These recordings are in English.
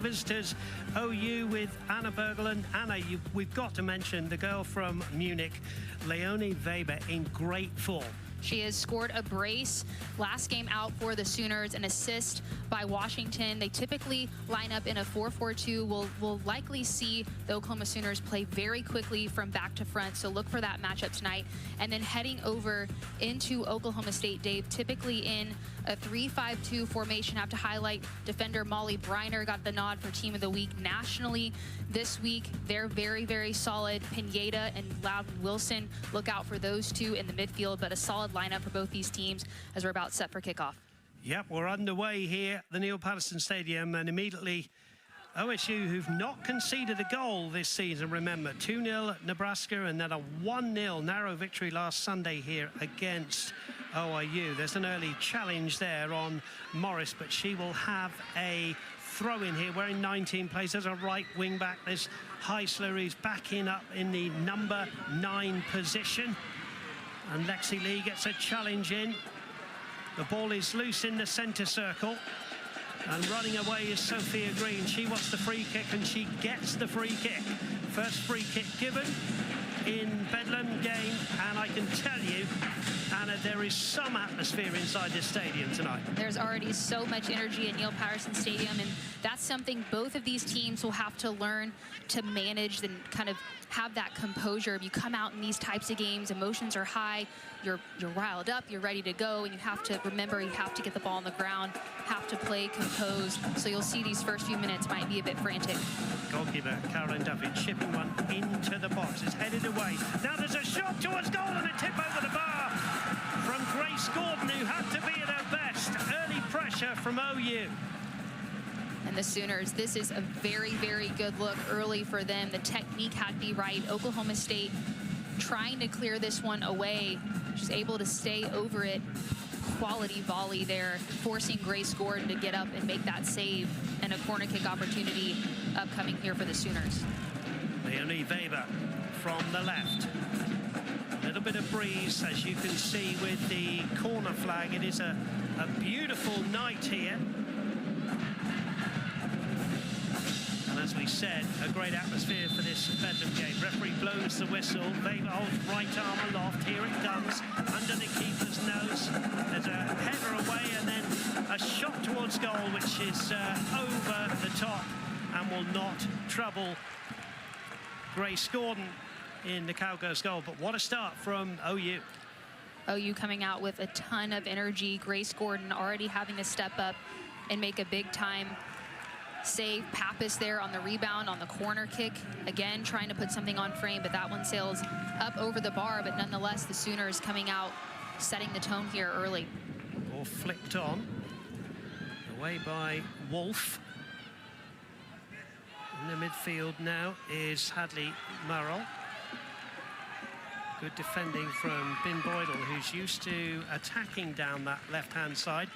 Visitors, OU with Anna Berglund. Anna, we've got to mention the girl from Munich, Leonie Weber, in great form. She has scored a brace last game out for the Sooners, an assist by Washington. They typically line up in a 4-4-2. We'll likely see the Oklahoma Sooners play very quickly from back to front, so look for that matchup tonight. And then heading over into Oklahoma State, Dave, typically in a 3-5-2 formation. Have to highlight defender Molly Briner got the nod for Team of the Week nationally this week. They're very, very solid. Pineda and Loudon Wilson, look out for those two in the midfield, but a solid lineup for both these teams as we're about set for kickoff. Yep, we're underway here at the Neil Patterson Stadium, and immediately OSU, who've not conceded a goal this season, remember, 2-0 at Nebraska and then a 1-0 narrow victory last Sunday here against OIU. There's an early challenge there on Morris, but she will have a throw in here, wearing 19 plays as a right wing back. There's Heisler, who's back in up in the number 9 position. And Lexi Lee gets a challenge in. The ball is loose in the centre circle. And running away is Sophia Green. She wants the free kick, and she gets the free kick. First free kick given in Bedlam game. And I can tell you, Anna, there is some atmosphere inside this stadium tonight. There's already so much energy at Neil Patterson Stadium, and that's something both of these teams will have to learn to manage and kind of have that composure. If you come out in these types of games, emotions are high, you're riled up, you're ready to go, and you have to remember you have to get the ball on the ground, have to play composed. So you'll see these first few minutes might be a bit frantic. Goalkeeper Caroline Duffy chipping one into the box. It's headed away. Now there's a shot towards goal and a tip over the bar from Grace Gordon, who had to be at her best. Early pressure from OU. And the Sooners, this is a very, very good look early for them. The technique had to be right. Oklahoma State trying to clear this one away. She's able to stay over it. Quality volley there, forcing Grace Gordon to get up and make that save, and a corner kick opportunity upcoming here for the Sooners. Leonie Weber from the left. A little bit of breeze, as you can see with the corner flag. It is a beautiful night here. And as we said, a great atmosphere for this Bedlam game. Referee blows the whistle. Weber holds right arm aloft. Here it comes, under the keeper's nose. There's a header away and then a shot towards goal, which is over the top and will not trouble Grace Gordon in the Cowgirls goal. But what a start from OU. OU coming out with a ton of energy. Grace Gordon already having to step up and make a big time save. Pappas there on the rebound on the corner kick. Again, trying to put something on frame, but that one sails up over the bar. But nonetheless, the Sooners coming out, setting the tone here early. Ball flicked on. Away by Wolf. In the midfield now is Hadley Murrell. Good defending from Bin Boydell, who's used to attacking down that left-hand side.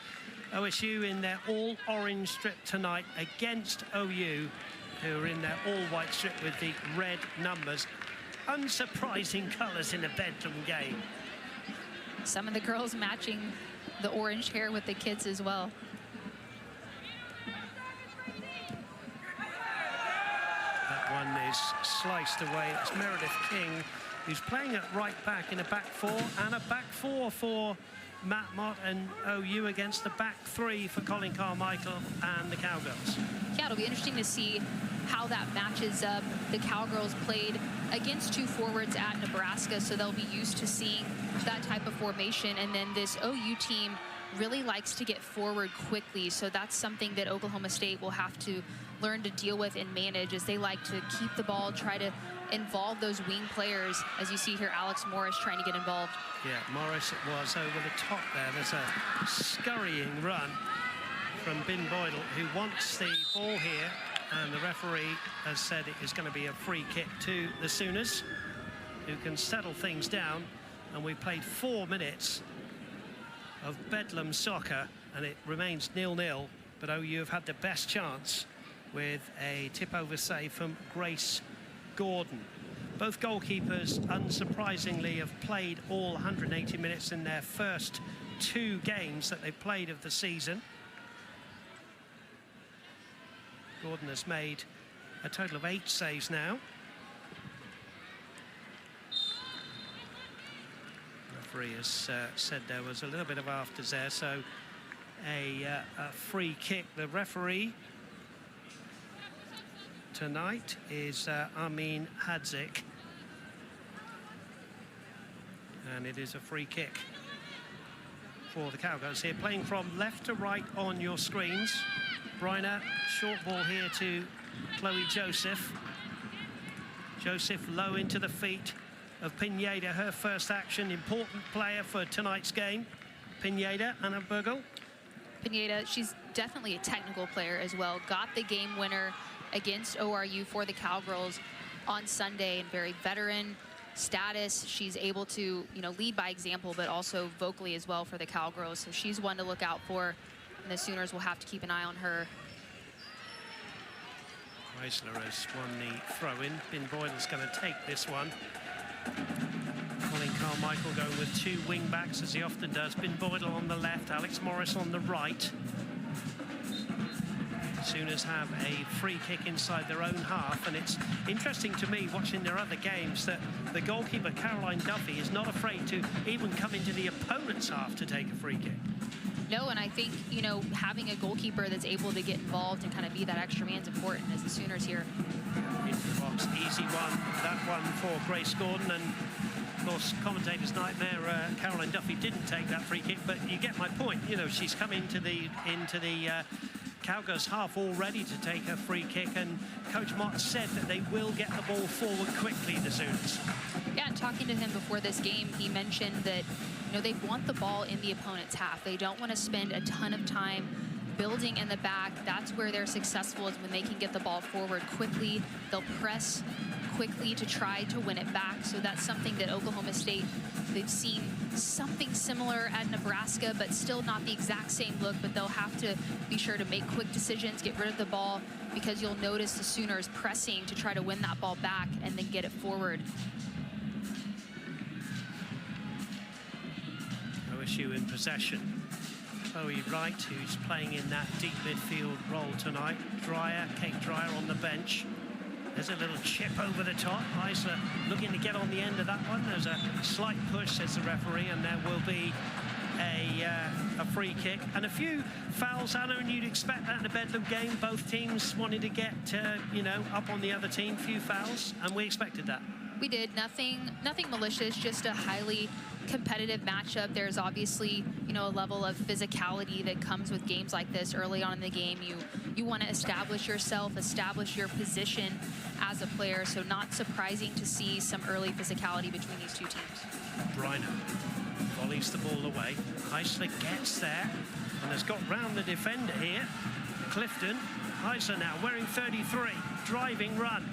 OSU in their all-orange strip tonight against OU, who are in their all-white strip with the red numbers. Unsurprising colours in a Bedlam game. Some of the girls matching the orange hair with the kids as well. That one is sliced away. It's Meredith King, who's playing at right back in a back four, and a back four for Matt Mott and OU against the back three for Colin Carmichael and the Cowgirls. Yeah, it'll be interesting to see how that matches up. The Cowgirls played against two forwards at Nebraska, so they'll be used to seeing that type of formation. And then this OU team really likes to get forward quickly, so that's something that Oklahoma State will have to learn to deal with and manage, as they like to keep the ball, try to involve those wing players. As you see here, Alex Morris trying to get involved. Yeah, Morris it was over the top there. There's a scurrying run from Bin Boydell, who wants the ball here, and the referee has said it is going to be a free kick to the Sooners, who can settle things down. And we played 4 minutes of Bedlam soccer, and it remains 0-0, but OU have had the best chance with a tip-over save from Grace Gordon. Both goalkeepers, unsurprisingly, have played all 180 minutes in their first 2 games that they've played of the season. Gordon has made a total of 8 saves now. The referee has said there was a little bit of afters there, so a free kick. The referee tonight is Amin Hadzik, and it is a free kick for the Cowgirls here, playing from left to right on your screens. Bryner, short ball here to Chloe Joseph. Joseph low into the feet of Pineda, her first action, important player for tonight's game. Pineda, Anna Burgel. Pineda, she's definitely a technical player as well. Got the game winner against ORU for the Cowgirls on Sunday, and very veteran status. She's able to, you know, lead by example, but also vocally as well for the Cowgirls. So she's one to look out for, and the Sooners will have to keep an eye on her. Chrysler has won the throw-in. Ben Boydell's going to take this one. Colin Carmichael going with 2 wing-backs, as he often does. Ben Boydell on the left, Alex Morris on the right. Sooners have a free kick inside their own half, and it's interesting to me watching their other games that the goalkeeper Caroline Duffy is not afraid to even come into the opponent's half to take a free kick. No, and I think, you know, having a goalkeeper that's able to get involved and kind of be that extra man is important as the Sooners here. Into the box, easy one, that one for Grace Gordon, and of course, commentator's nightmare, Caroline Duffy didn't take that free kick, but you get my point. You know, she's come into the Cowgirls half already to take a free kick, and Coach Mott said that they will get the ball forward quickly, the Sooners. Yeah, and talking to him before this game, he mentioned that, you know, they want the ball in the opponent's half. They don't want to spend a ton of time building in the back. That's where they're successful, is when they can get the ball forward quickly. They'll press quickly to try to win it back. So that's something that Oklahoma State, they've seen something similar at Nebraska, but still not the exact same look. But they'll have to be sure to make quick decisions, get rid of the ball, because you'll notice the Sooners pressing to try to win that ball back and then get it forward. OSU in possession. Chloe Wright, who's playing in that deep midfield role tonight. Dreyer, Kate Dreyer on the bench. There's a little chip over the top. Heisler looking to get on the end of that one. There's a slight push, says the referee, and there will be a free kick. And a few fouls, Anna, and you'd expect that in a Bedlam game. Both teams wanting to get, you know, up on the other team. Few fouls, and we expected that. We did. Nothing malicious, just a highly competitive matchup. There's obviously, you know, a level of physicality that comes with games like this early on in the game. You want to establish yourself, establish your position as a player. So not surprising to see some early physicality between these two teams. Bryner volleys the ball away. Heisler gets there and has got round the defender here. Clifton. Heisler now wearing 33, driving run.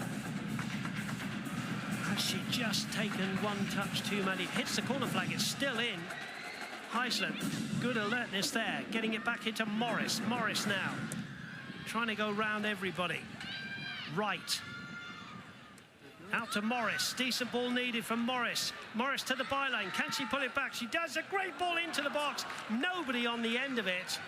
Has she just taken one touch too many? Hits the corner flag, it's still in. Heisler, good alertness there, getting it back into Morris. Morris now, trying to go round everybody. Right. Out to Morris, decent ball needed from Morris. Morris to the byline, can she pull it back? She does, a great ball into the box. Nobody on the end of it.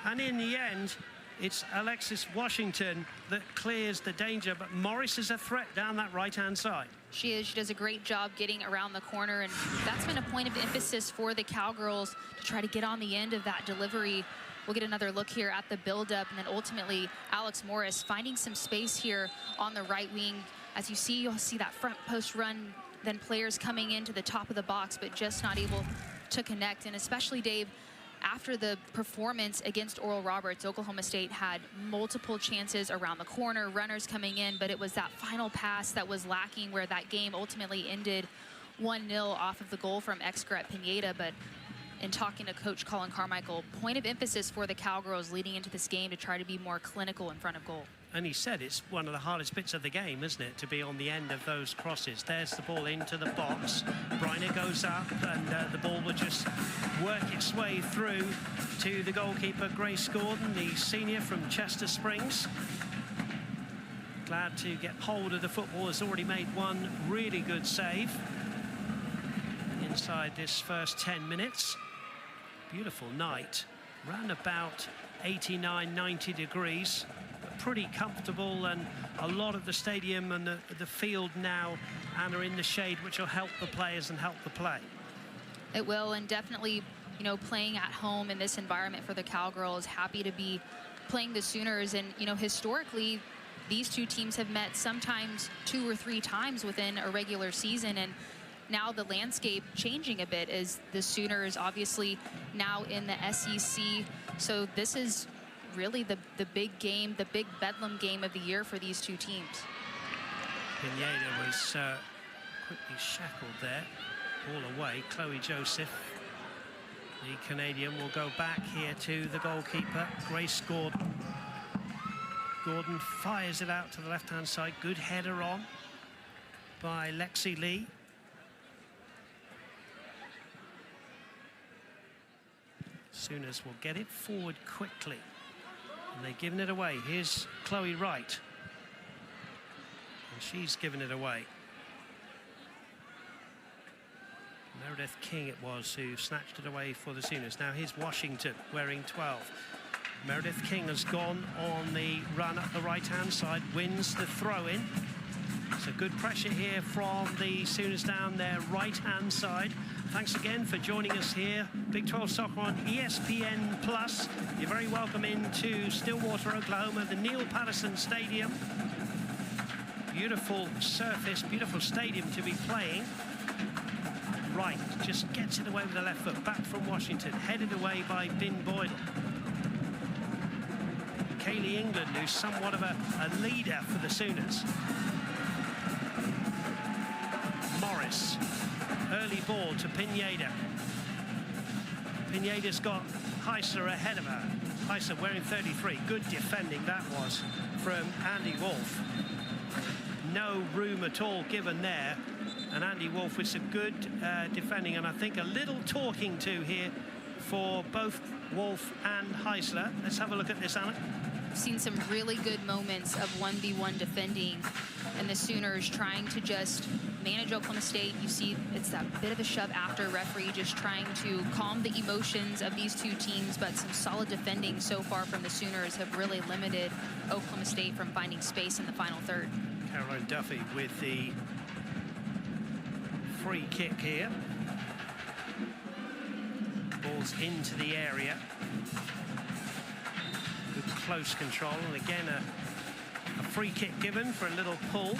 And in the end, it's Alexis Washington that clears the danger, but Morris is a threat down that right-hand side. She is. She does a great job getting around the corner, and that's been a point of emphasis for the Cowgirls to try to get on the end of that delivery. We'll get another look here at the build-up, and then ultimately Alex Morris finding some space here on the right wing. As you see, you'll see that front post run, then players coming into the top of the box, but just not able to connect. And especially, Dave, after the performance against Oral Roberts, Oklahoma State had multiple chances around the corner, runners coming in, but it was that final pass that was lacking, where that game ultimately ended 1-0 off of the goal from Xcaret Pineda. But in talking to Coach Colin Carmichael, point of emphasis for the Cowgirls leading into this game to try to be more clinical in front of goal. And he said it's one of the hardest bits of the game, isn't it, to be on the end of those crosses. There's the ball into the box. Bryner goes up, and the ball will just work its way through to the goalkeeper, Grace Gordon, the senior from Chester Springs. Glad to get hold of the football. Has already made one really good save inside this first 10 minutes. Beautiful night, round about 89, 90 degrees. pretty comfortable, and a lot of the stadium and the field now and are in the shade, which will help the players and help the play. It will, and definitely, you know, playing at home in this environment for the Cowgirls, happy to be playing the Sooners. And, you know, historically, these two teams have met sometimes 2 or 3 times within a regular season, and now the landscape changing a bit as the Sooners obviously now in the SEC. So this is really the big game, the big bedlam game of the year for these two teams. Pineda was quickly shackled there. Ball away. Chloe Joseph, the Canadian, will go back here to the goalkeeper, Grace Gordon. Gordon fires it out to the left-hand side. Good header on by Lexi Lee. Sooners will get it forward quickly, and they've given it away. Here's Chloe Wright, and she's given it away. Meredith King it was who snatched it away for the Sooners. Now here's Washington wearing 12. Meredith King has gone on the run up the right-hand side, wins the throw-in. So good pressure here from the Sooners down their right-hand side. Thanks again for joining us here. Big 12 Soccer on ESPN+. You're very welcome into Stillwater, Oklahoma, the Neil Patterson Stadium. Beautiful surface, beautiful stadium to be playing. Wright just gets it away with the left foot, back from Washington, headed away by Bin Boydell. Kaylee England, who's somewhat of a leader for the Sooners. Morris, early ball to Pineda. Pineda's got Heisler ahead of her. Heisler wearing 33. Good defending that was from Andy Wolf. No room at all given there. And Andy Wolf with some good defending, and I think a little talking to here for both Wolf and Heisler. Let's have a look at this, Anna. We've seen some really good moments of 1v1 defending, and the Sooners trying to just manage Oklahoma State. You see it's that bit of a shove after referee, just trying to calm the emotions of these two teams, but some solid defending so far from the Sooners have really limited Oklahoma State from finding space in the final third. Caroline Duffy with the free kick here. Ball's into the area. Good close control, and again a free kick given for a little pull.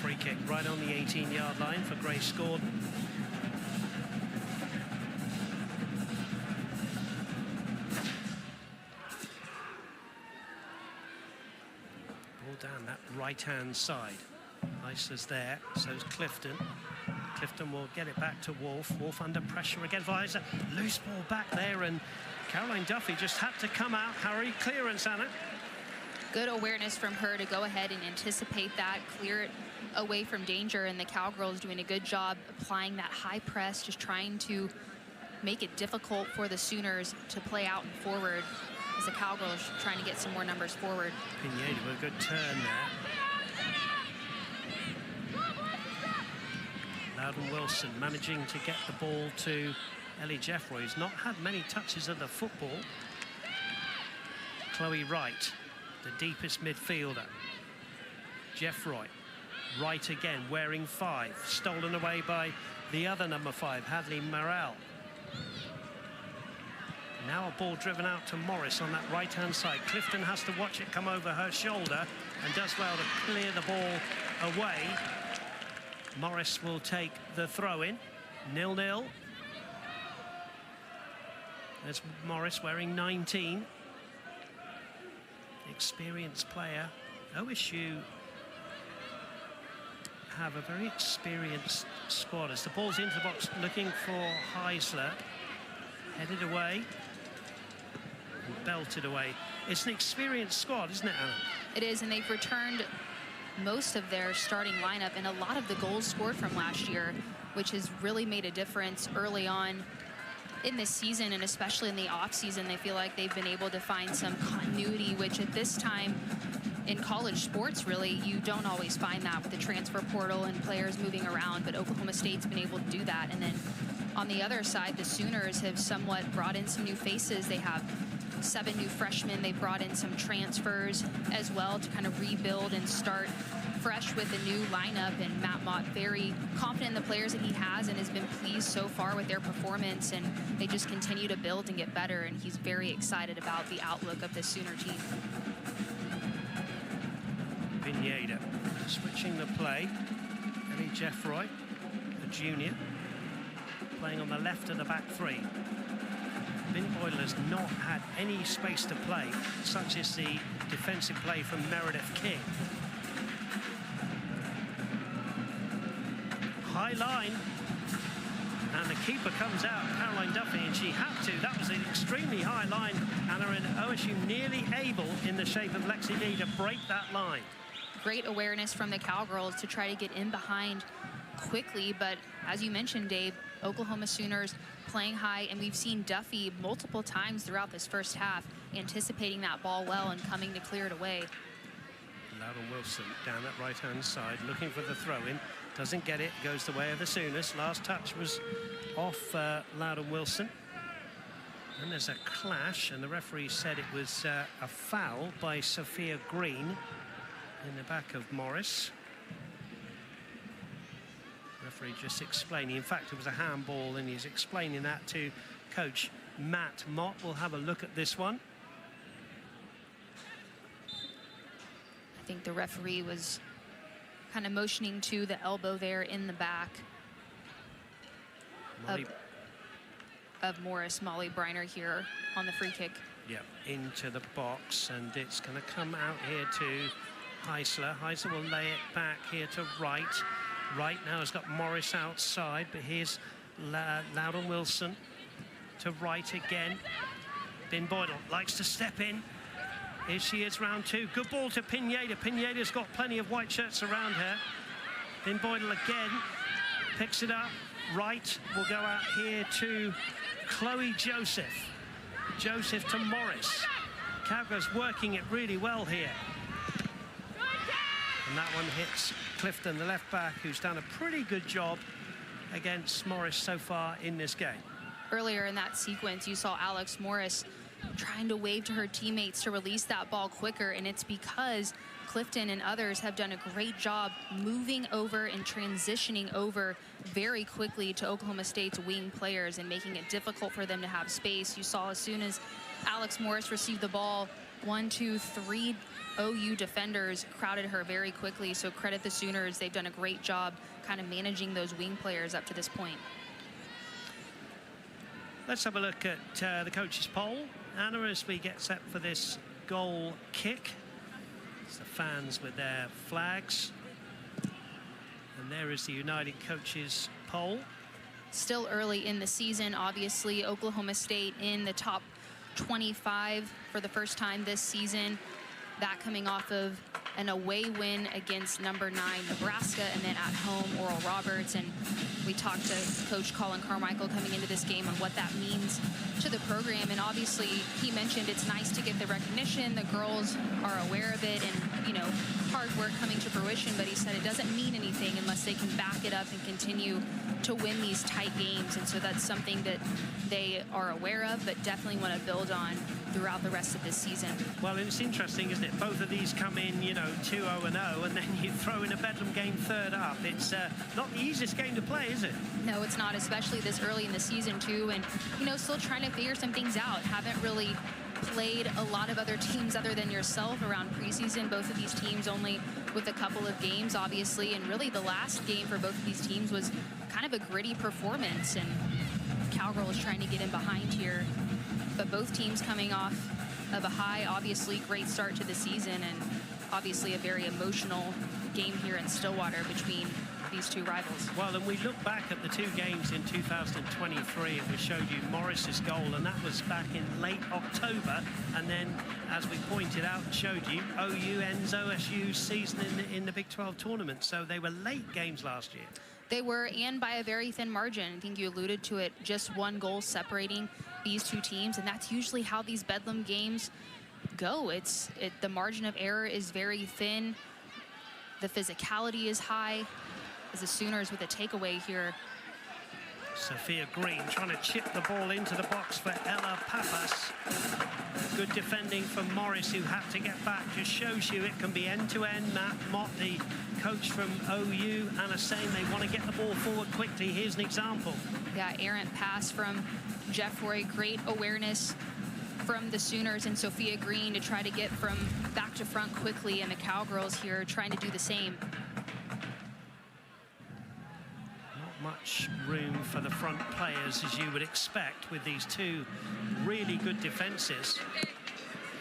Free kick right on the 18-yard line for Grace Gordon. Down that right-hand side. Heisler's there, so's Clifton. Clifton will get it back to Wolf. Wolf under pressure again. Heisler, loose ball back there, and Caroline Duffy just had to come out. Hurry, clearance, Anna. Good awareness from her to go ahead and anticipate that, clear it away from danger, and the Cowgirls doing a good job applying that high press, just trying to make it difficult for the Sooners to play out and forward, as the Cowgirls trying to get some more numbers forward. Pineda with a good turn there. Loudon Wilson managing to get the ball to Ellie Jeffroy, who's not had many touches of the football. Chloe Wright, the deepest midfielder. Jeffroy, Wright again, wearing 5. Stolen away by the other number 5, Hadley Morrell. Now a ball driven out to Morris on that right-hand side. Clifton has to watch it come over her shoulder and does well to clear the ball away. Morris will take the throw-in. 0-0. There's Morris wearing 19. Experienced player. OSU have a very experienced squad. As the ball's into the box looking for Heisler. Headed away. Belted away. It's an experienced squad, isn't it, Alan? It is, and they've returned most of their starting lineup and a lot of the goals scored from last year, which has really made a difference early on in this season, and especially in the off season. They feel like they've been able to find some continuity, which at this time in college sports, really, you don't always find that with the transfer portal and players moving around, but Oklahoma State's been able to do that. And then On the other side, the Sooners have somewhat brought in some new faces. They have 7 new freshmen. They brought in some transfers as well to kind of rebuild and start fresh with a new lineup. And Matt Mott very confident in the players that he has and has been pleased so far with their performance. And they just continue to build and get better. And he's very excited about the outlook of this Sooner team. Pineda switching the play. Eddie Jeffroy, a junior, playing on the left of the back three. Bin Boyle has not had any space to play, such as the defensive play from Meredith King. High line, and the keeper comes out, Caroline Duffy, and she had to. That was an extremely high line, and OSU nearly able, in the shape of Lexi Lee, to break that line. Great awareness from the Cowgirls to try to get in behind quickly, but as you mentioned, Dave, Oklahoma Sooners playing high, and we've seen Duffy multiple times throughout this first half anticipating that ball well and coming to clear it away. Loudon Wilson down that right-hand side, looking for the throw-in. Doesn't get it, goes the way of the Sooners. Last touch was off Loudon Wilson. And there's a clash, and the referee said it was a foul by Sophia Green in the back of Morris. Referee just explaining. In fact, it was a handball, and he's explaining that to coach Matt Mott. We'll have a look at this one. I think the referee was kind of motioning to the elbow there in the back of Morris. Molly Briner here on the free kick. Yeah, into the box, and it's going to come out here to Heisler. Heisler will lay it back here to Wright. Wright now has got Morris outside, but here's Loudon Wilson to Wright again. Bin Boyle likes to step in. Here she is, round 2. Good ball to Pineda. Pineda's got plenty of white shirts around her. Bin Boyle again picks it up. Wright will go out here to Chloe Joseph. Joseph to Morris. Cowgirls working it really well here. And that one hits Clifton, the left back, who's done a pretty good job against Morris so far in this game. Earlier in that sequence, you saw Alex Morris trying to wave to her teammates to release that ball quicker, and it's because Clifton and others have done a great job moving over and transitioning over very quickly to Oklahoma State's wing players and making it difficult for them to have space. You saw as soon as Alex Morris received the ball, 1, 2, 3 OU defenders crowded her very quickly, so credit the Sooners. They've done a great job kind of managing those wing players up to this point. Let's have a look at the coach's poll, Anna, as we get set for this goal kick. It's the fans with their flags. And there is the United coaches poll. Still early in the season, obviously. Oklahoma State in the top 25 for the first time this season. That coming off of an away win against number 9 Nebraska, and then at home Oral Roberts. And we talked to Coach Colin Carmichael coming into this game on what that means to the program. And obviously he mentioned it's nice to get the recognition. The girls are aware of it, and you know, hard work coming to fruition. But he said it doesn't mean anything unless they can back it up and continue to win these tight games. And so that's something that they are aware of, but definitely want to build on throughout the rest of this season. Well, it's interesting, isn't it? Both of these come in, you know, 2-0-0, and then you throw in a Bedlam game third up. It's not the easiest game to play, is it? No, it's not, especially this early in the season too, and you know, still trying to figure some things out. Haven't really played a lot of other teams other than yourself around preseason. Both of these teams only with a couple of games, obviously, and really the last game for both of these teams was kind of a gritty performance, and Cowgirls trying to get in behind here. But both teams coming off of a high, obviously great start to the season, and obviously a very emotional game here in Stillwater between these two rivals. Well, and we look back at the two games in 2023, and we showed you Morris's goal, and that was back in late October. And then, as we pointed out and showed you, OU ends OSU's season in the Big 12 tournament. So they were late games last year. They were, and by a very thin margin. I think you alluded to it, just one goal separating these two teams, and that's usually how these Bedlam games go. The margin of error is very thin. The physicality is high, as the Sooners with a takeaway here. Sophia Green trying to chip the ball into the box for Ella Papas. Good defending from Morris, who had to get back. Just shows you it can be end-to-end. Matt Mott, the coach from OU, Anna saying they want to get the ball forward quickly. Here's an example. Yeah, errant pass from Jeff Roy. Great awareness from the Sooners and Sophia Green to try to get from back to front quickly, and the Cowgirls here trying to do the same. Much room for the front players, as you would expect, with these two really good defenses.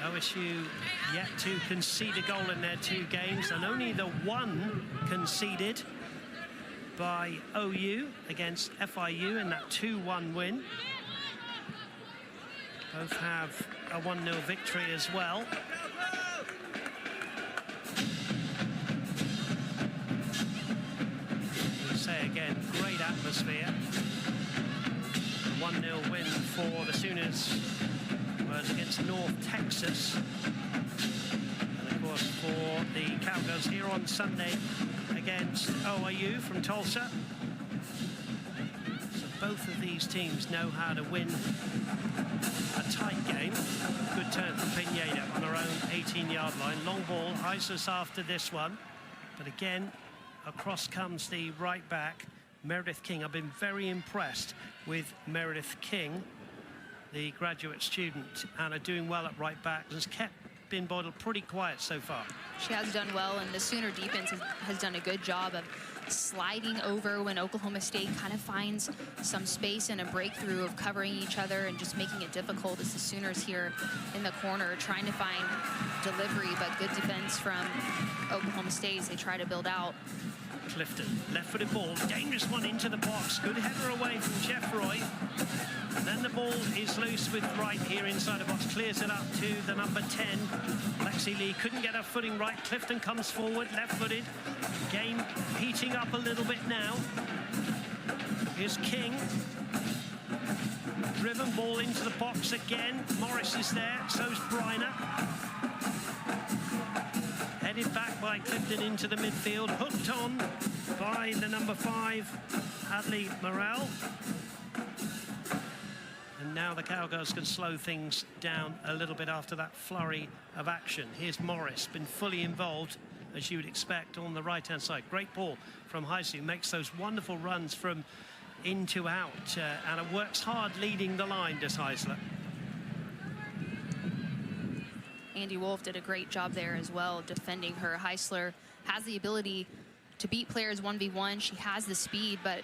OSU yet to concede a goal in their 2 games, and only the one conceded by OU against FIU in that 2-1 win. Both have a 1-0 victory as well. Say again, great atmosphere. 1-0 win for the Sooners was against North Texas. And of course for the Cowgirls here on Sunday against OIU from Tulsa. So both of these teams know how to win a tight game. Good turn from Pineda on their own 18-yard line. Long ball, Isis after this one. But again, across comes the right back, Meredith King. I've been very impressed with Meredith King, the graduate student, and are doing well at right back. Has kept Ben Boydell pretty quiet so far. She has done well, and the Sooner defense has done a good job of sliding over when Oklahoma State kind of finds some space and a breakthrough of covering each other and just making it difficult as the Sooners here in the corner trying to find delivery, but good defense from Oklahoma State as they try to build out. Clifton, left-footed ball, dangerous one into the box. Good header away from Jeff Roy. And then the ball is loose with Wright here inside the box. Clears it up to the number 10. Lexi Lee couldn't get her footing right. Clifton comes forward, left-footed. Game heating up a little bit now. Here's King. Driven ball into the box again. Morris is there, so's Briner. Headed back by Clifton into the midfield, hooked on by the number 5, Adley Morrell. And now the Cowgirls can slow things down a little bit after that flurry of action. Here's Morris, been fully involved, as you would expect, on the right-hand side. Great ball from Heisler, makes those wonderful runs from in to out, and it works hard leading the line, does Heisler. Andy Wolf did a great job there as well, defending her. Heisler has the ability to beat players 1v1. She has the speed, but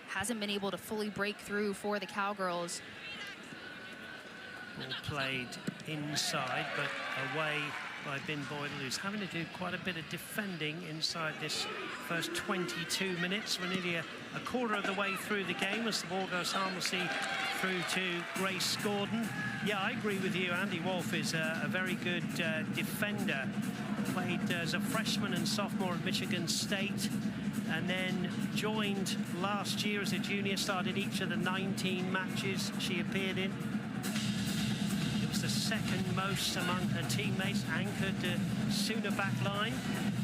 hasn't been able to fully break through for the Cowgirls. Ball played inside, but away by Ben Boydell, who's having to do quite a bit of defending inside this first 22 minutes. We're nearly a quarter of the way through the game as the ball goes harmlessly through to Grace Gordon. Yeah, I agree with you. Andy Wolf is a very good defender. Played as a freshman and sophomore at Michigan State, and then joined last year as a junior, started each of the 19 matches she appeared in. It was the second most among her teammates, anchored the Sooner back line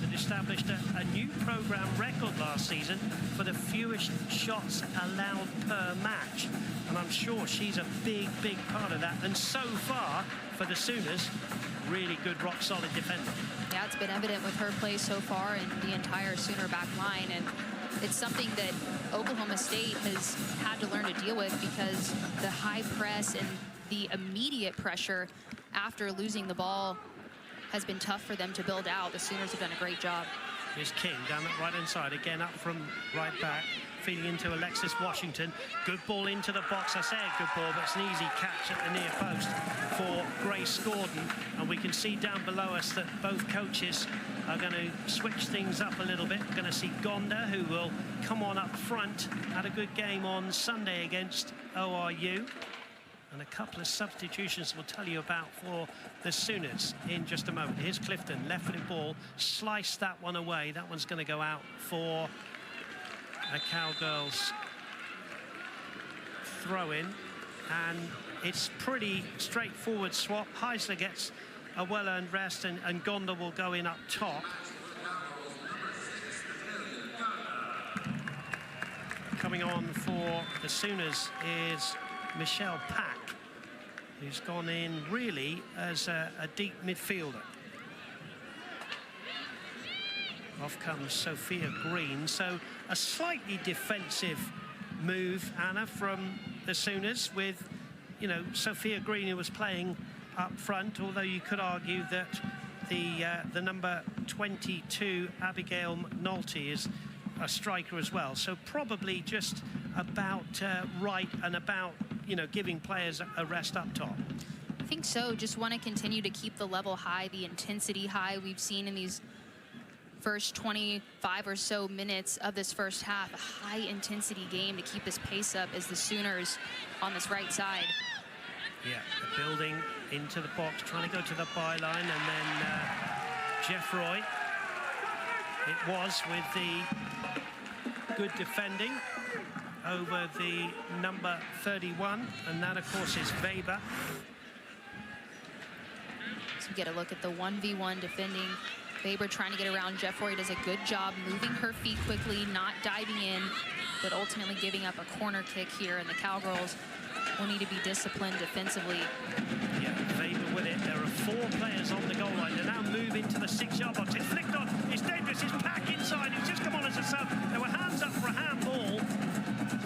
that established a new program record last season for the fewest shots allowed per match. And I'm sure she's a big, big part of that. And so far, for the Sooners, really good, rock-solid defender. Yeah, it's been evident with her play so far in the entire Sooner back line. And it's something that Oklahoma State has had to learn to deal with, because the high press and the immediate pressure after losing the ball has been tough for them to build out. The Sooners have done a great job. Here's King down that right-hand side, again up from right back, feeding into Alexis Washington. Good ball into the box. I say a good ball, but it's an easy catch at the near post for Grace Gordon. And we can see down below us that both coaches are going to switch things up a little bit. We're going to see Gonda, who will come on up front. Had a good game on Sunday against ORU. And a couple of substitutions we'll tell you about for the Sooners in just a moment. Here's Clifton, left-footed ball, sliced that one away. That one's going to go out for a Cowgirls throw-in. And it's pretty straightforward swap. Heisler gets a well-earned rest, and Gonda will go in up top. coming on for the Sooners is Michelle Pack, who's gone in really as a deep midfielder. Off comes Sophia Green, so a slightly defensive move, Anna, from the Sooners with, you know, Sophia Green, who was playing up front, although you could argue that the number 22, Abigail McNulty, is a striker as well. So probably just about right and about, you know, giving players a rest up top. I think so. Just want to continue to keep the level high, the intensity high we've seen in these first 25 or so minutes of this first half. A high intensity game to keep this pace up as the Sooners on this right side. Yeah, building into the box, trying to go to the byline, and then Jeff Roy. It was with the good defending over the number 31, and that, of course, is Weber. So we get a look at the 1v1 defending. Weber trying to get around Jeff Roy, does a good job moving her feet quickly, not diving in, but ultimately giving up a corner kick here, and the Cowgirls will need to be disciplined defensively. Yeah, Weber with it. There are 4 players on the goal line. They now move into the 6-yard box. It's flicked on. It's dangerous. It's Pack inside. He's just come on as a sub. There were hands up for a handball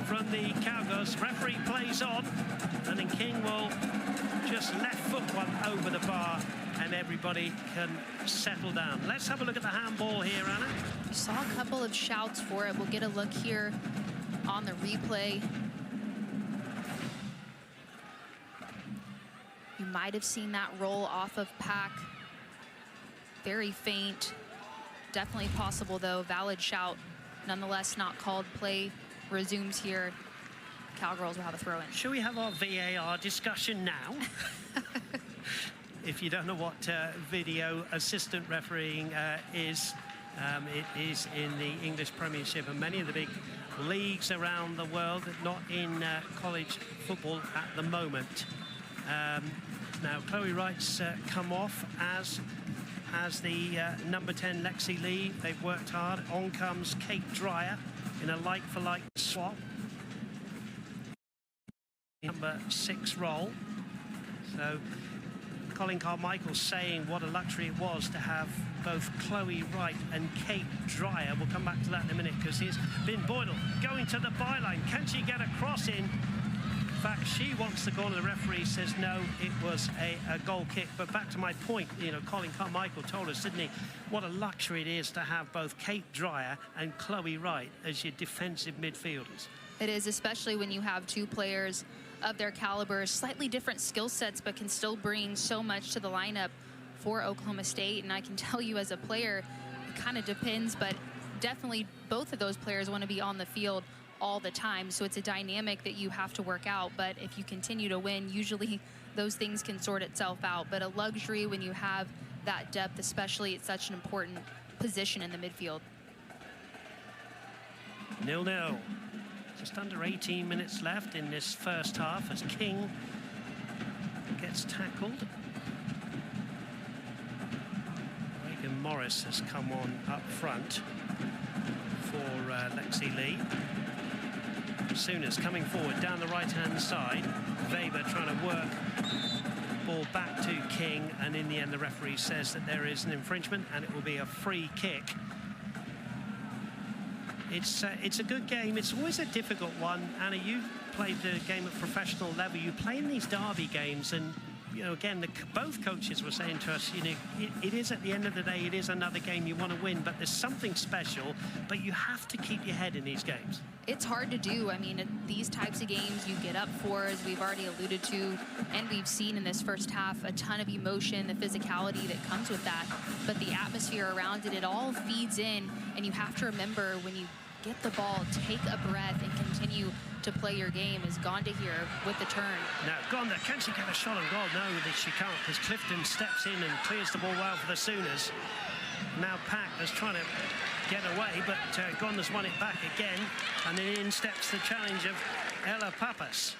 from the Cowgirls. Referee plays on, and then King will just left foot one over the bar, and everybody can settle down. Let's have a look at the handball here, Anna. We saw a couple of shouts for it. We'll get a look here on the replay. You might have seen that roll off of Pack. Very faint. Definitely possible, though. Valid shout. Nonetheless, not called. Play resumes here. Cowgirls will have a throw-in. Should we have our VAR discussion now? If you don't know what video assistant refereeing is, it is in the English Premiership and many of the big leagues around the world, not in college football at the moment. Now, Chloe Wright's come off, as the number 10, Lexi Lee. They've worked hard. On comes Kate Dreyer in a like-for-like swap. Number 6 role. So Colin Carmichael saying what a luxury it was to have both Chloe Wright and Kate Dreyer. We'll come back to that in a minute, because here's Lynn Boydell going to the byline. Can she get a cross in? In fact, she wants the goal, and the referee says no, it was a goal kick. But back to my point, you know, Colin Carmichael told us, didn't he, what a luxury it is to have both Kate Dreyer and Chloe Wright as your defensive midfielders. It is, especially when you have 2 players of their caliber, slightly different skill sets, but can still bring so much to the lineup for Oklahoma State. And I can tell you, as a player, it kind of depends, but definitely both of those players want to be on the field all the time. So it's a dynamic that you have to work out. But if you continue to win, usually those things can sort itself out. But a luxury when you have that depth, especially at such an important position in the midfield. 0-0. Just under 18 minutes left in this first half as King gets tackled. Reagan Morris has come on up front for Lexi Lee. Sooners coming forward down the right-hand side. Weber trying to work ball back to King, and in the end the referee says that there is an infringement and it will be a free kick. It's a good game. It's always a difficult one. Anna, you've played the game at professional level. You play in these derby games, and you know, again, both coaches were saying to us, you know, it is, at the end of the day, it is another game you want to win, but there's something special. But you have to keep your head in these games. It's hard to do. I mean, these types of games you get up for, as we've already alluded to, and we've seen in this first half, a ton of emotion, the physicality that comes with that. But the atmosphere around it, it all feeds in, and you have to remember, when you get the ball, take a breath and continue to play your game. Is Gonda here with the turn. Now, Gonda, can she get a shot on goal? No, that she can't, because Clifton steps in and clears the ball well for the Sooners. Now Pack is trying to get away, but Gonda's won it back again, and then in steps the challenge of Ella Pappas.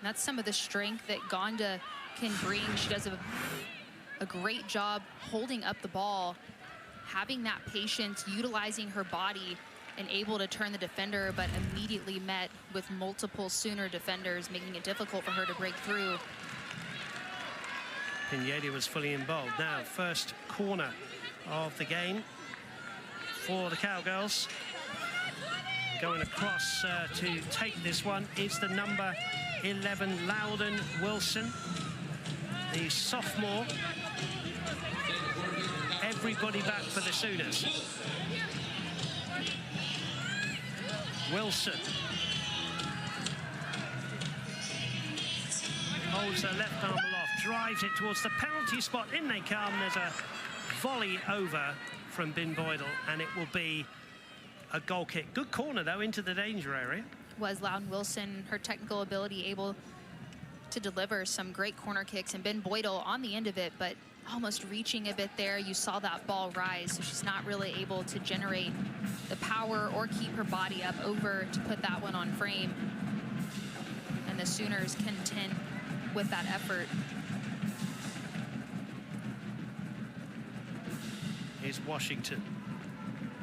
That's some of the strength that Gonda can bring. She does a great job holding up the ball, having that patience, utilizing her body and able to turn the defender, but immediately met with multiple Sooner defenders, making it difficult for her to break through. Pineda was fully involved. Now, first corner of the game for the Cowgirls. Going across to take this one is the number 11, Loudon Wilson, the sophomore. Everybody back for the Sooners. Wilson holds her left arm aloft, drives it towards the penalty spot. In they come. There's a volley over from Bin Boydell, and it will be a goal kick. Good corner, though, into the danger area. Was Loudon Wilson, her technical ability, able to deliver some great corner kicks, and Bin Boydell on the end of it, but almost reaching a bit there. You saw that ball rise, so she's not really able to generate the power or keep her body up over to put that one on frame. And the Sooners contend with that effort. Here's Washington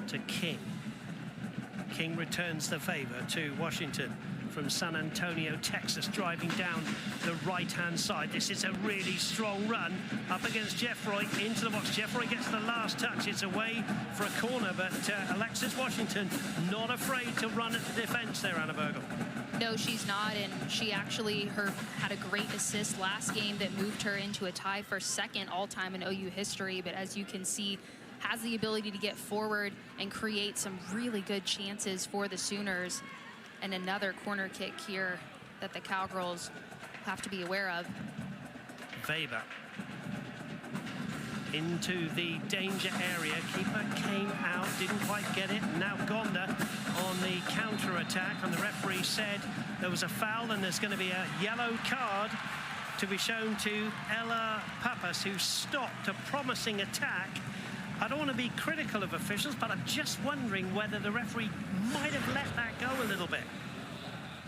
to King. King returns the favor to Washington from San Antonio, Texas, driving down the right-hand side. This is a really strong run up against Jeffroy into the box. Jeffroy gets the last touch. It's away for a corner, but Alexis Washington not afraid to run at the defense there, Anna Bergel. No, she's not, and she actually had a great assist last game that moved her into a tie for second all-time in OU history, but as you can see, has the ability to get forward and create some really good chances for the Sooners. And another corner kick here that the Cowgirls have to be aware of. Weber into the danger area. Keeper came out, didn't quite get it. Now Gonda on the counter-attack, and the referee said there was a foul and there's going to be a yellow card to be shown to Ella Pappas, who stopped a promising attack. I don't want to be critical of officials, but I'm just wondering whether the referee might have let that go a little bit.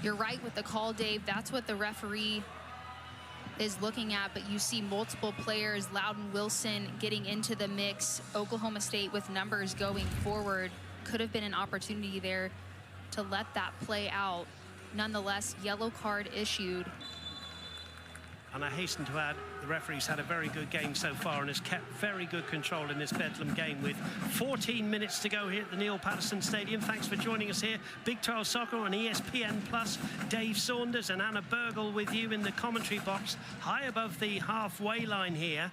You're right with the call, Dave. That's what the referee is looking at, but you see multiple players, Loudon Wilson getting into the mix, Oklahoma State with numbers going forward. Could have been an opportunity there to let that play out. Nonetheless, yellow card issued. And I hasten to add, the referee's had a very good game so far and has kept very good control in this Bedlam game with 14 minutes to go here at the Neil Patterson Stadium. Thanks for joining us here. Big 12 Soccer on ESPN+. Dave Saunders and Anna Bergel with you in the commentary box, high above the halfway line here,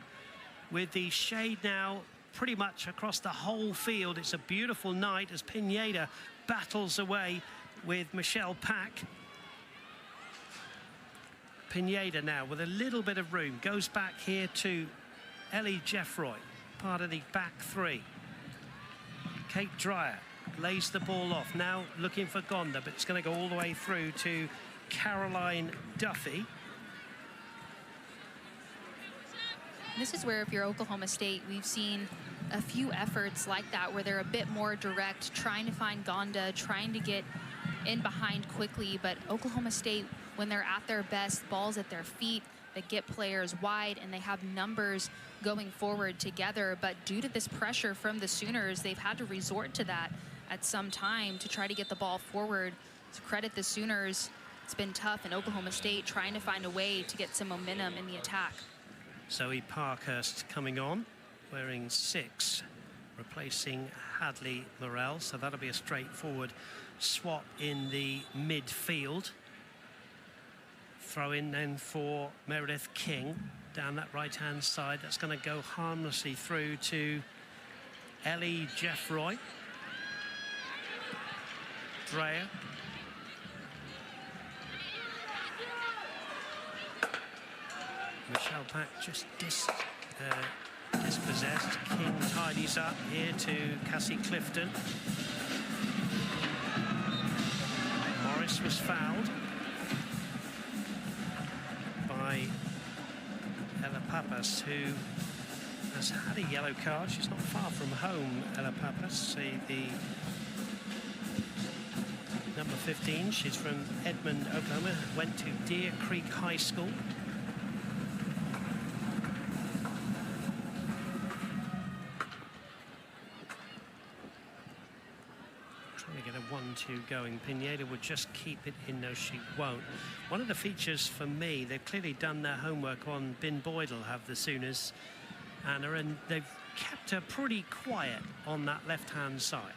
with the shade now pretty much across the whole field. It's a beautiful night as Pineda battles away with Michelle Pack. Pineda now with a little bit of room, goes back here to Ellie Jeffroy, part of the back three. Kate Dreyer lays the ball off, now looking for Gonda, but it's going to go all the way through to Caroline Duffy. This is where, if you're Oklahoma State, we've seen a few efforts like that where they're a bit more direct, trying to find Gonda, trying to get in behind quickly, but Oklahoma State, when they're at their best, balls at their feet, they get players wide and they have numbers going forward together. But due to this pressure from the Sooners, they've had to resort to that at some time to try to get the ball forward. To credit the Sooners, it's been tough in Oklahoma State trying to find a way to get some momentum in the attack. Zoe Parkhurst coming on, wearing 6, replacing Hadley Morell. So that'll be a straightforward swap in the midfield. Throw in then for Meredith King down that right-hand side. That's going to go harmlessly through to Ellie Jeffroy. Dreyer. Michelle Pack just dispossessed. King tidies up here to Cassie Clifton. Morris was fouled by Ella Pappas, who has had a yellow card. She's not far from home, Ella Pappas, the number 15. She's from Edmond, Oklahoma, went to Deer Creek High School. Trying to get 2 going. Pineda would just keep it in. No, she won't. One of the features for me, they've clearly done their homework on Bin Boydell, have the Sooners, Anna, and they've kept her pretty quiet on that left-hand side.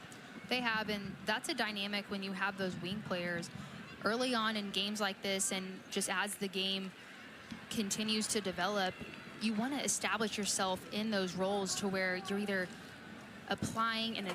They have, and that's a dynamic when you have those wing players early on in games like this, and just as the game continues to develop, you want to establish yourself in those roles to where you're either applying and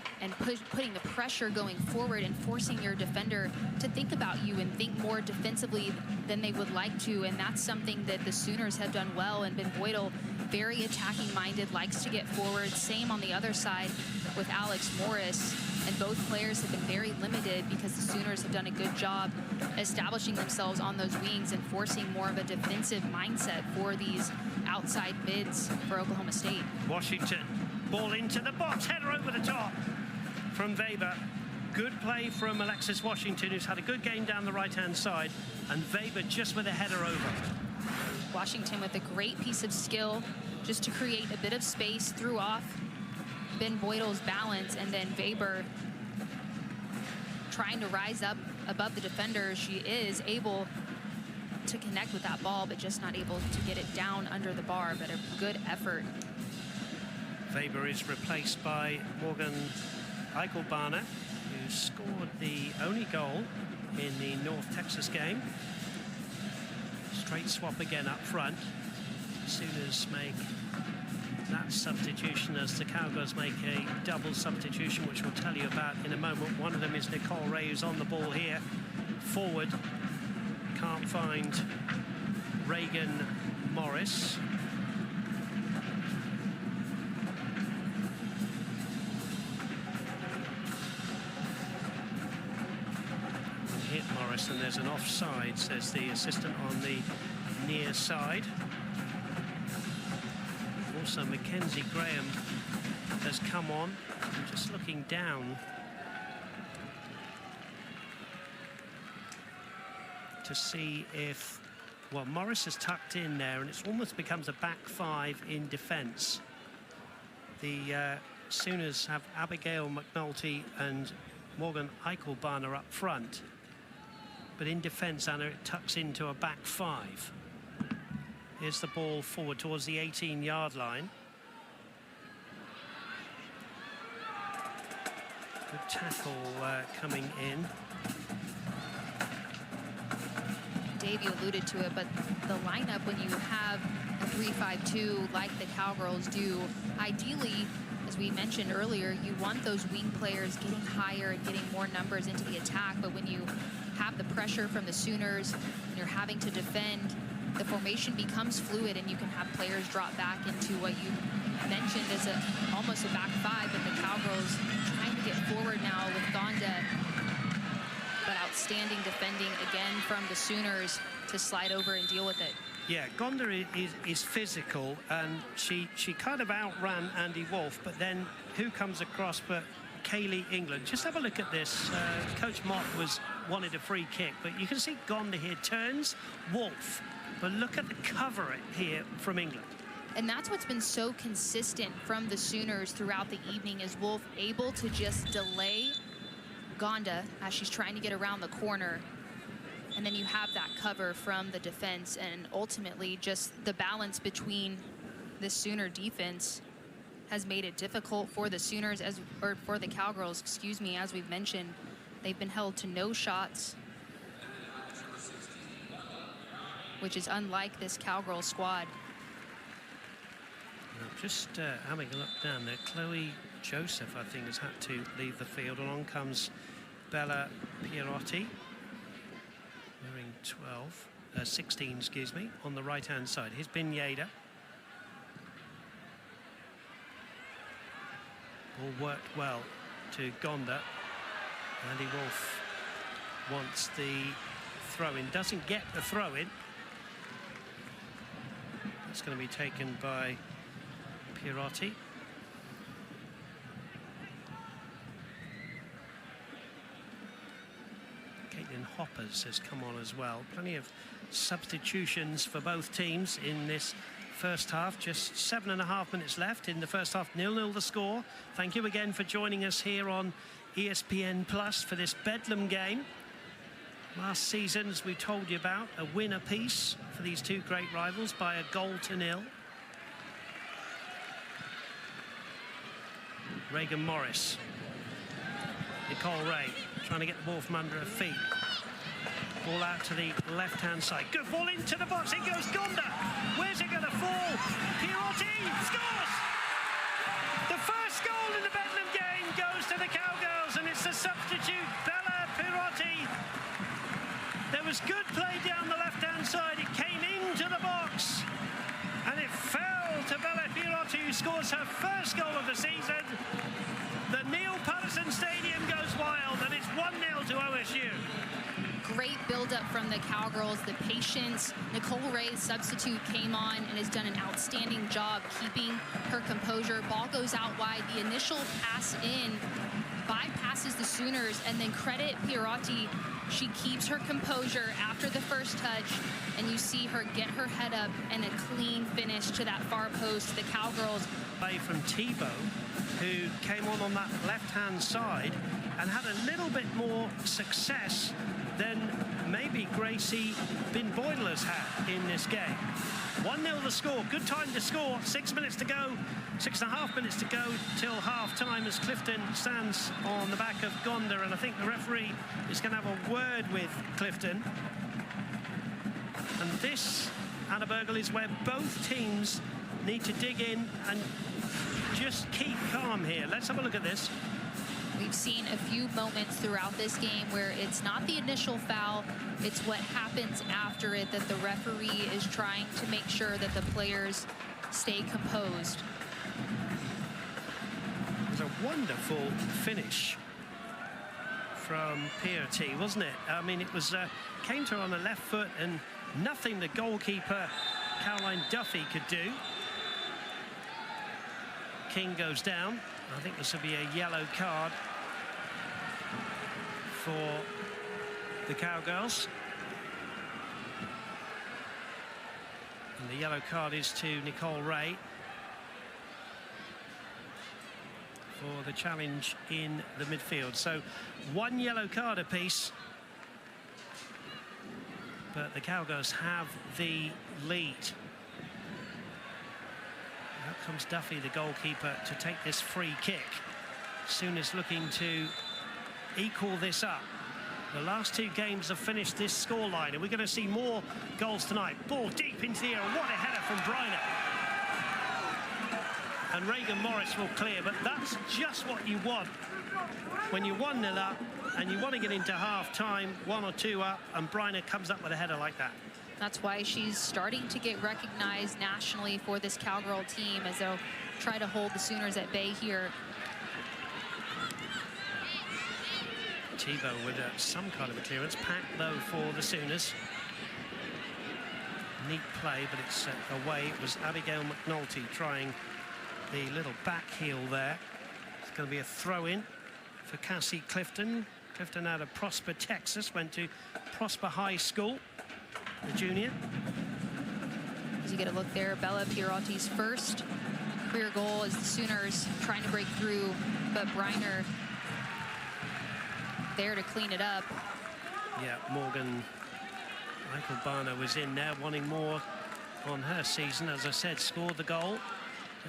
putting the pressure going forward and forcing your defender to think about you and think more defensively than they would like to. And that's something that the Sooners have done well. And Bin Boydell, very attacking minded, likes to get forward. Same on the other side with Alex Morris. And both players have been very limited because the Sooners have done a good job establishing themselves on those wings and forcing more of a defensive mindset for these outside mids for Oklahoma State. Washington, ball into the box, header over the top from Weber. Good play from Alexis Washington, who's had a good game down the right-hand side, and Weber just with a header over. Washington with a great piece of skill just to create a bit of space, threw off Bin Boydell's balance, and then Weber trying to rise up above the defender. She is able to connect with that ball, but just not able to get it down under the bar, but a good effort. Weber is replaced by Morgan Eichelbarner, who scored the only goal in the North Texas game. Straight swap again up front. Sooners make that substitution as the Cowgirls make a double substitution, which we'll tell you about in a moment. One of them is Nicole Ray, who's on the ball here. Forward, can't find Reagan Morris. Hit Morris, and there's an offside, says the assistant on the near side. Also, Mackenzie Graham has come on. I'm just looking down to see if, well, Morris has tucked in there, and it almost becomes a back 5 in defence. The Sooners have Abigail McNulty and Morgan Eichelbarner up front, but in defence, Anna, it tucks into a back 5. Here's the ball forward towards the 18-yard line. Good tackle coming in. Dave, you alluded to it, but the lineup, when you have a 3-5-2 like the Cowgirls do, ideally, as we mentioned earlier, you want those wing players getting higher and getting more numbers into the attack. But when you have the pressure from the Sooners and you're having to defend, the formation becomes fluid, and you can have players drop back into what you mentioned as almost a back 5, but the Cowgirls trying to get forward now with Gonda, but outstanding defending again from the Sooners to slide over and deal with it. Yeah, Gonda is physical, and she kind of outran Andy Wolf, but then who comes across but Kaylee England? Just have a look at this. Coach Mott wanted a free kick, but you can see Gonda here turns Wolf. But look at the cover here from England. And that's what's been so consistent from the Sooners throughout the evening, is Wolf able to just delay Gonda as she's trying to get around the corner. And then you have that cover from the defense, and ultimately just the balance between the Sooner defense has made it difficult for the Sooners, or for the Cowgirls, excuse me. As we've mentioned, they've been held to no shots, which is unlike this Cowgirl squad. Just having a look down there, Chloe Joseph, I think, has had to leave the field. Along comes Bella Pierotti, wearing 16, excuse me, on the right-hand side. Here's Bin Yeda. Ball worked well to Gonda. Andy Wolf wants the throw-in, doesn't get the throw-in. It's going to be taken by Pierotti. Caitlin Hoppers has come on as well. Plenty of substitutions for both teams in this first half. Just 7.5 minutes left in the first half. 0-0 the score. Thank you again for joining us here on ESPN Plus for this Bedlam game. Last season, as we told you about, a win apiece for these two great rivals by a goal to nil. Regan Morris. Nicole Ray trying to get the ball from under her feet. Ball out to the left-hand side. Good ball into the box. It goes Gonda. Where's it going to fall? Pierotti scores! The first goal in the Bedlam game goes to the Cowgirls, and it's the substitute, Bella Pierotti. There was good play down the left-hand side. It came into the box, and it fell to Bella Pierotti, who scores her first goal of the season. The Neil Patterson Stadium goes wild, and it's 1-0 to OSU. Great build-up from the Cowgirls, the patience. Nicole Ray, substitute, came on and has done an outstanding job keeping her composure. Ball goes out wide. The initial pass in bypasses the Sooners, and then credit Pierotti. She keeps her composure after the first touch, and you see her get her head up and a clean finish to that far post. The Cowgirls. Play from Tebow, who came on that left-hand side and had a little bit more success than maybe Gracie Bin-Boydell has had in this game. 1-0 the score. Good time to score. 6 minutes to go. 6.5 minutes to go till half-time as Clifton stands on the back of Gonda, and I think the referee is going to have a word with Clifton. And this, Anna Bergel, is where both teams need to dig in and just keep calm here. Let's have a look at this. We've seen a few moments throughout this game where it's not the initial foul, it's what happens after it that the referee is trying to make sure that the players stay composed. It was a wonderful finish from Pierotti, wasn't it? I mean, it was came to her on the left foot, and nothing the goalkeeper, Caroline Duffy, could do. King goes down. I think this will be a yellow card for the Cowgirls. And the yellow card is to Nicole Ray for the challenge in the midfield. So 1 yellow card apiece. But the Cowgirls have the lead. Out comes Duffy, the goalkeeper, to take this free kick. Sooners looking to equal this up. The last two games have finished this scoreline, and we're going to see more goals tonight. Ball deep into the air. What a header from Bryner. And Regan Morris will clear, but that's just what you want when you're 1-0 up and you want to get into half-time, 1 or 2 up, and Bryner comes up with a header like that. That's why she's starting to get recognized nationally for this Cowgirl team as they'll try to hold the Sooners at bay here. Tebow with some kind of a clearance. Packed, though, for the Sooners. Neat play, but it's away. It was Abigail McNulty trying the little back heel there. It's going to be a throw-in for Cassie Clifton. Clifton out of Prosper, Texas, went to Prosper High School, the junior. As you get a look there, Bella Pierotti's first career goal as the Sooners trying to break through, but Bryner there to clean it up. Yeah, Morgan Eichelbarner was in there wanting more on her season. As I said, scored the goal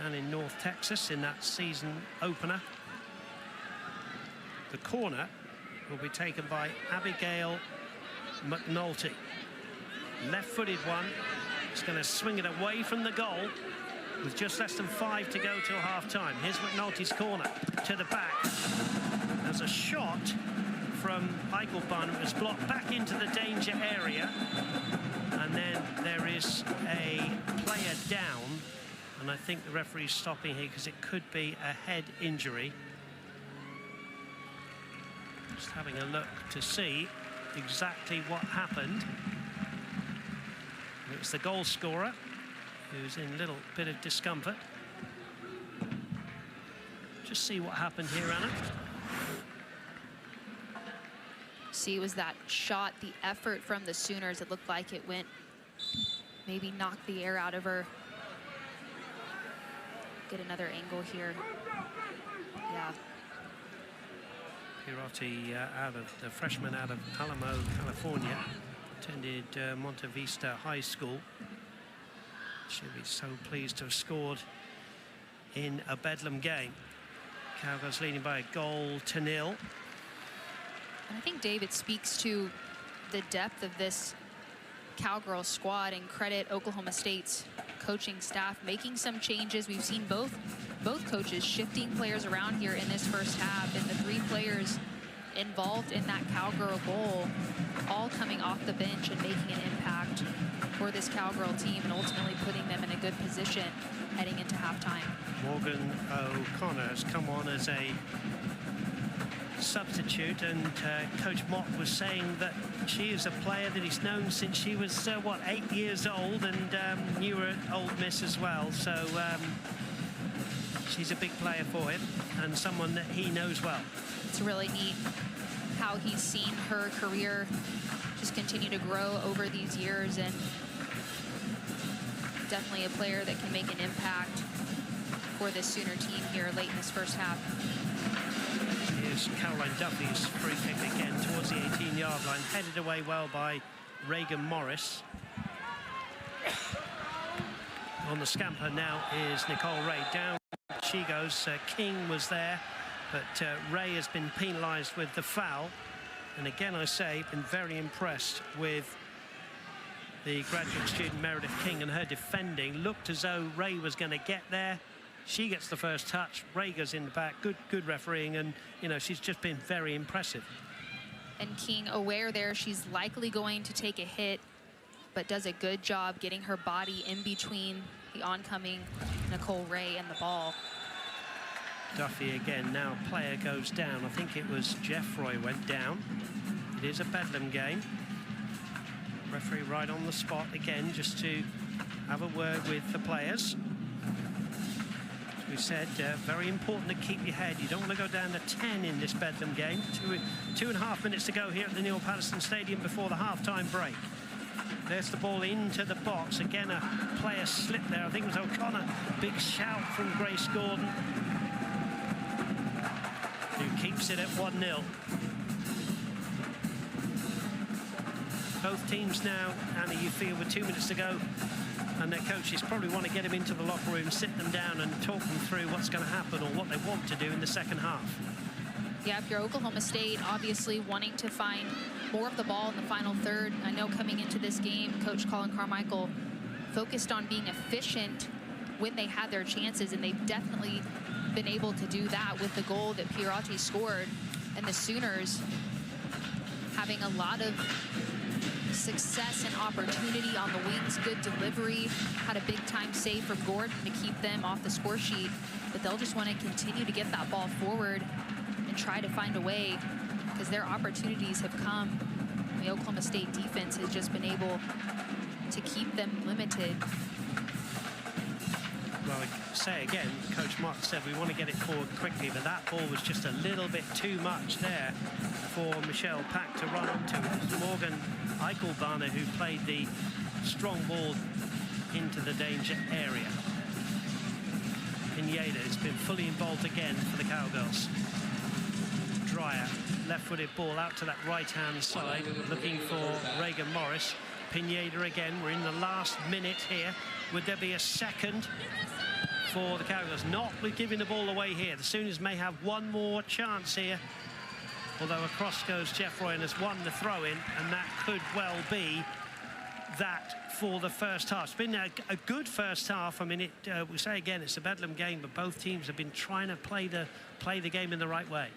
down in North Texas in that season opener. The corner will be taken by Abigail McNulty. Left-footed one. It's going to swing it away from the goal with just less than 5 to go till half-time. Here's McNulty's corner to the back. There's a shot from Eichelbarner. It was blocked back into the danger area. And then there is a player down. And I think the referee's stopping here because it could be a head injury. Just having a look to see exactly what happened. It was the goal scorer who's in a little bit of discomfort. Just see what happened here, Anna. See, it was that shot, the effort from the Sooners. It looked like it went, maybe knocked the air out of her. Get another angle here. Yeah. Pierotti, the freshman out of Alamo, California, attended Monte Vista High School. She'll be so pleased to have scored in a Bedlam game. Cowgirls leading by a 1-0. I think David speaks to the depth of this Cowgirls squad, and credit Oklahoma State's coaching staff making some changes. We've seen both coaches shifting players around here in this first half, and the 3 players involved in that Cowgirl goal all coming off the bench and making an impact for this Cowgirl team, and ultimately putting them in a good position heading into halftime. Morgan O'Connor has come on as a substitute, and Coach Mott was saying that she is a player that he's known since she was 8 years old, and knew her at Old Miss as well, so she's a big player for him and someone that he knows well. It's really neat how he's seen her career just continue to grow over these years, and definitely a player that can make an impact for this Sooner team here late in this first half. Here's Caroline Duffy's free kick again towards the 18-yard line, headed away well by Reagan Morris. On the scamper now is Nicole Ray. Down she goes. King was there, but Ray has been penalised with the foul. And again, I say, been very impressed with the graduate student Meredith King and her defending. Looked as though Ray was going to get there. She gets the first touch. Ray goes in the back. Good refereeing, and you know, she's just been very impressive. And King aware there she's likely going to take a hit, but does a good job getting her body in between the oncoming Nicole Ray and the ball. Duffy again, now player goes down. I think it was Jeffroy went down. It is a Bedlam game. Referee right on the spot again, just to have a word with the players. As we said, very important to keep your head. You don't want to go down to 10 in this Bedlam game. 2.5 minutes to go here at the Neil Patterson Stadium before the halftime break. There's the ball into the box. Again, a player slipped there. I think it was O'Connor. Big shout from Grace Gordon, who keeps it at 1-0. Both teams now, Anna, you feel with 2 minutes to go, and their coaches probably want to get them into the locker room, sit them down and talk them through what's going to happen or what they want to do in the second half. Yeah, if you're Oklahoma State, obviously wanting to find more of the ball in the final third. I know coming into this game, Coach Colin Carmichael focused on being efficient when they had their chances, and they've definitely been able to do that with the goal that Pierotti scored, and the Sooners having a lot of success and opportunity on the wings. Good delivery, had a big time save from Gordon to keep them off the score sheet, but they'll just want to continue to get that ball forward and try to find a way, because their opportunities have come. The Oklahoma State defense has just been able to keep them limited. Well, I say again, Coach Mott said we want to get it forward quickly, but that ball was just a little bit too much there for Michelle Pack to run onto. It was Morgan Eichelbarner who played the strong ball into the danger area. Pineda has been fully involved again for the Cowgirls. Dreyer, left-footed ball out to that right-hand side, looking for Reagan Morris. Pineda again. We're in the last minute here. Would there be a second for the Cowgirls? Not with giving the ball away here. The Sooners may have one more chance here. Although across goes Jeffroy and has won the throw-in, and that could well be that for the first half. It's been a good first half. I mean, we say again, it's a Bedlam game, but both teams have been trying to play the game in the right way.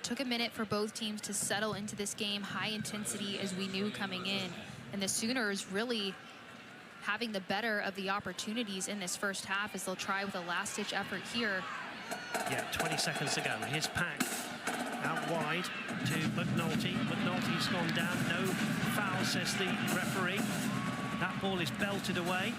Took a minute for both teams to settle into this game, high intensity as we knew coming in, and the Sooners really having the better of the opportunities in this first half as they'll try with a last-ditch effort here. Yeah, 20 seconds to go. Here's Pack out wide to McNulty. McNulty's gone down. No foul, says the referee. That ball is belted away,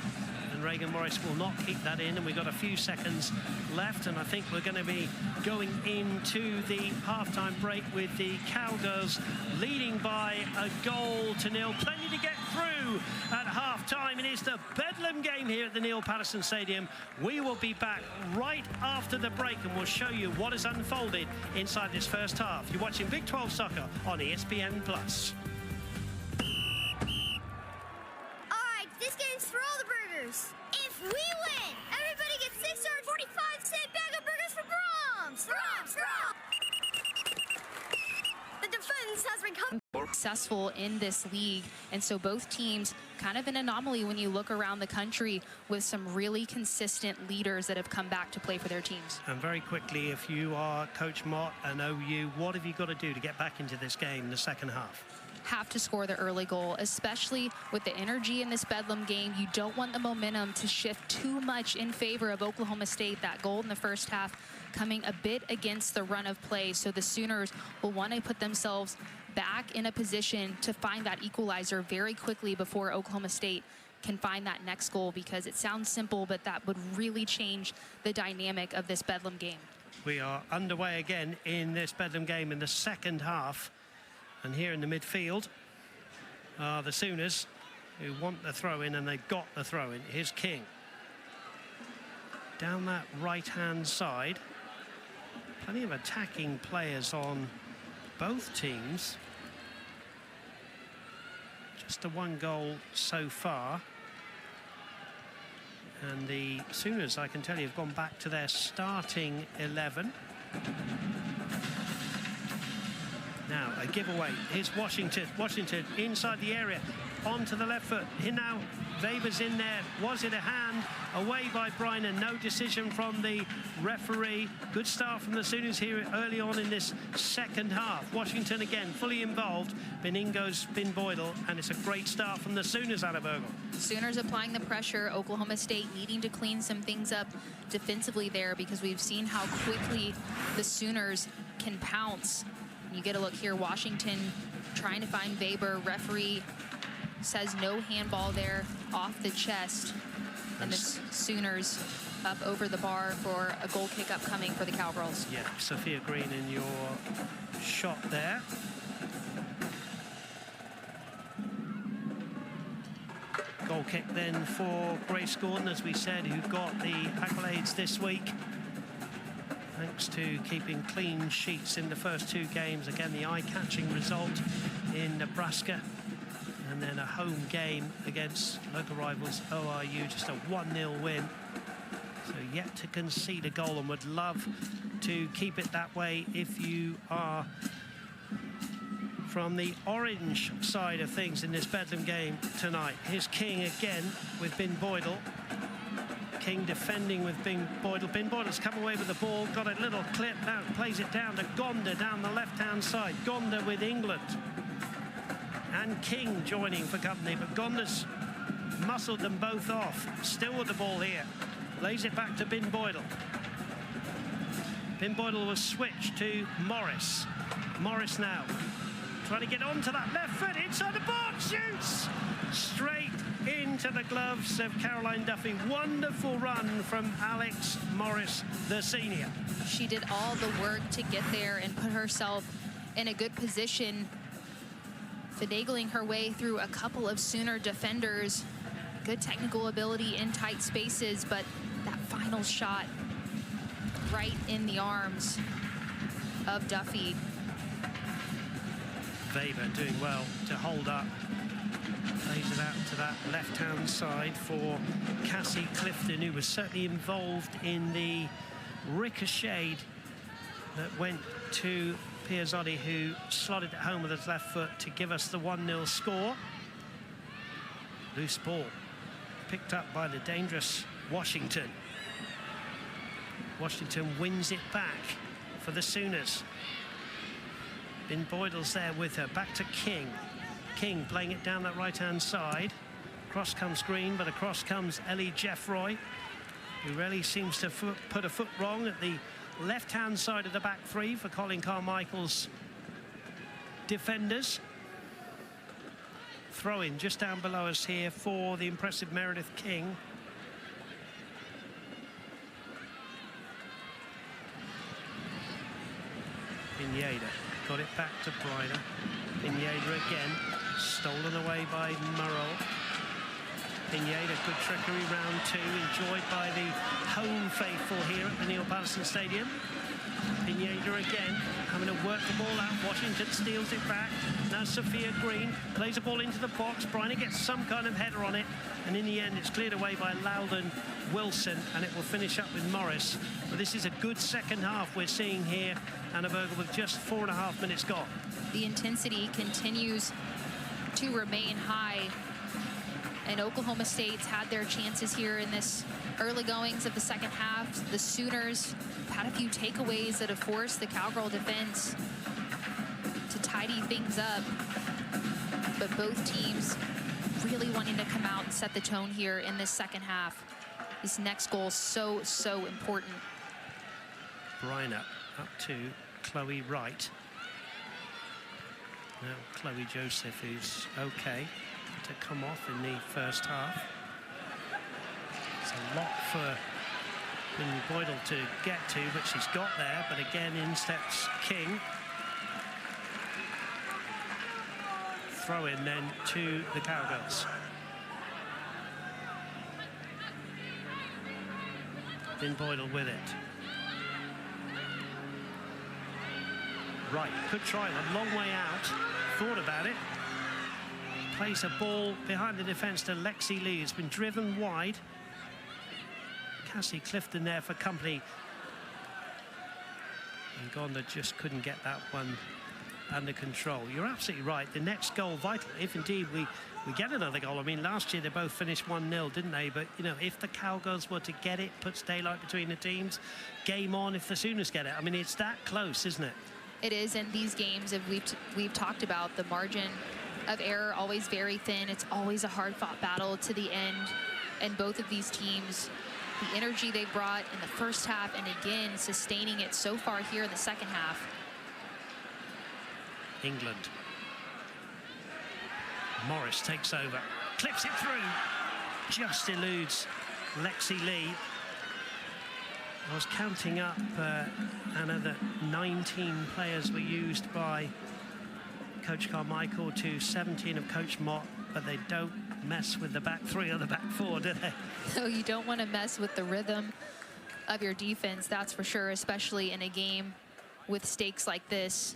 and Reagan Morris will not keep that in, and we've got a few seconds left, and I think we're going to be going into the halftime break with the Cowgirls leading by a 1-0. Plenty to get through at half-time. It is the Bedlam game here at the Neil Patterson Stadium. We will be back right after the break and we'll show you what has unfolded inside this first half. You're watching Big 12 Soccer on ESPN+. Alright, this game's for all the burgers. If we win, everybody gets 6 or 45-cent bag of burgers from Brahms! Brahms! The defense has become successful in this league, and so both teams kind of an anomaly when you look around the country with some really consistent leaders that have come back to play for their teams. And very quickly, if you are Coach Mott and OU, what have you got to do to get back into this game in the second half? Have to score the early goal, especially with the energy in this Bedlam game. You don't want the momentum to shift too much in favor of Oklahoma State. That goal in the first half coming a bit against the run of play, so the Sooners will want to put themselves back in a position to find that equalizer very quickly before Oklahoma State can find that next goal, because it sounds simple, but that would really change the dynamic of this Bedlam game. We are underway again in this Bedlam game in the second half. And here in the midfield are the Sooners, who want the throw-in, and they've got the throw-in. Here's King. Down that right-hand side. Plenty of attacking players on both teams. Just the one goal so far. And the Sooners, I can tell you, have gone back to their starting 11. Now, a giveaway. Here's Washington. Washington inside the area. Onto the left foot. Here now, Weber's in there. Was it a hand? Away by Bryner. No decision from the referee. Good start from the Sooners here early on in this second half. Washington again, fully involved. Beningo's been Boydell, and it's a great start from the Sooners out of Ogle. Sooners applying the pressure. Oklahoma State needing to clean some things up defensively there, because we've seen how quickly the Sooners can pounce. You get a look here, Washington trying to find Weber. Referee says no handball there, off the chest. And the Sooners up over the bar for a goal kick upcoming for the Cowgirls. Yeah, Sophia Green in your shot there. Goal kick then for Grace Gordon, as we said, who got the accolades this week, thanks to keeping clean sheets in the first two games. Again, the eye-catching result in Nebraska, and then a home game against local rivals ORU, just a 1-0 win. So yet to concede a goal, and would love to keep it that way if you are from the orange side of things in this Bedlam game tonight. Here's King again with Bin Boydell. King defending with Bin Boydell. Bin Boydell's come away with the ball, got a little clip, now plays it down to Gonda down the left-hand side. Gonda with England. And King joining for company, but Gonda's muscled them both off. Still with the ball here. Lays it back to Bin Boydell. Bin Boydell was switched to Morris. Morris now trying to get onto that left foot, inside the box, shoots! Straight into the gloves of Caroline Duffy. Wonderful run from Alex Morris, the senior. She did all the work to get there and put herself in a good position, finagling her way through a couple of Sooner defenders. Good technical ability in tight spaces, but that final shot right in the arms of Duffy. Weber doing well to hold up. Plays it out to that left-hand side for Cassie Clifton, who was certainly involved in the ricochet that went to Piazzotti, who slotted it home with his left foot to give us the 1-0 score. Loose ball picked up by the dangerous Washington. Washington wins it back for the Sooners. Bin Boydell's there with her. Back to King. King playing it down that right-hand side. Cross comes Green, but across comes Ellie Jeffroy, who really seems to put a foot wrong at the left-hand side of the back three for Colin Carmichael's defenders. Throw-in just down below us here for the impressive Meredith King. Pineda got it back to Bryner. Pineda again. Stolen away by Murrow. Pineda, good trickery, round 2, enjoyed by the home faithful here at the Neil Patterson Stadium. Pineda again, having to work the ball out. Washington steals it back. Now Sophia Green plays the ball into the box. Bryner gets some kind of header on it, and in the end it's cleared away by Loudon Wilson, and it will finish up with Morris. But this is a good second half we're seeing here, Anna Berger, with just 4.5 minutes gone. The intensity continues to remain high, and Oklahoma State's had their chances here in this early goings of the second half. The Sooners had a few takeaways that have forced the Cowgirl defense to tidy things up, but both teams really wanting to come out and set the tone here in this second half. This next goal is so important. Bryner up to Chloe Wright. Now Chloe Joseph, who's okay to come off in the first half. It's a lot for Billy Boydell to get to, but she's got there. But again, in steps King. Throw in then to the Cowgirls. Lynn Boydell with it. Right, good try, a long way out. Thought about it. Plays a ball behind the defence to Lexi Lee. It's been driven wide. Cassie Clifton there for company. And Gonda just couldn't get that one under control. You're absolutely right. The next goal vital, if indeed we get another goal. I mean, last year they both finished 1-0, didn't they? But, you know, if the Cowgirls were to get it, puts daylight between the teams, game on if the Sooners get it. I mean, it's that close, isn't it? It is, and these games, we've talked about the margin of error always very thin. It's always a hard-fought battle to the end, and both of these teams, the energy they brought in the first half and again sustaining it so far here in the second half. England. Morris takes over, clips it through, just eludes Lexi Lee. I was counting up, Anna, that 19 players were used by Coach Carmichael to 17 of Coach Mott, but they don't mess with the back three or the back four, do they? No, you don't want to mess with the rhythm of your defense, that's for sure, especially in a game with stakes like this.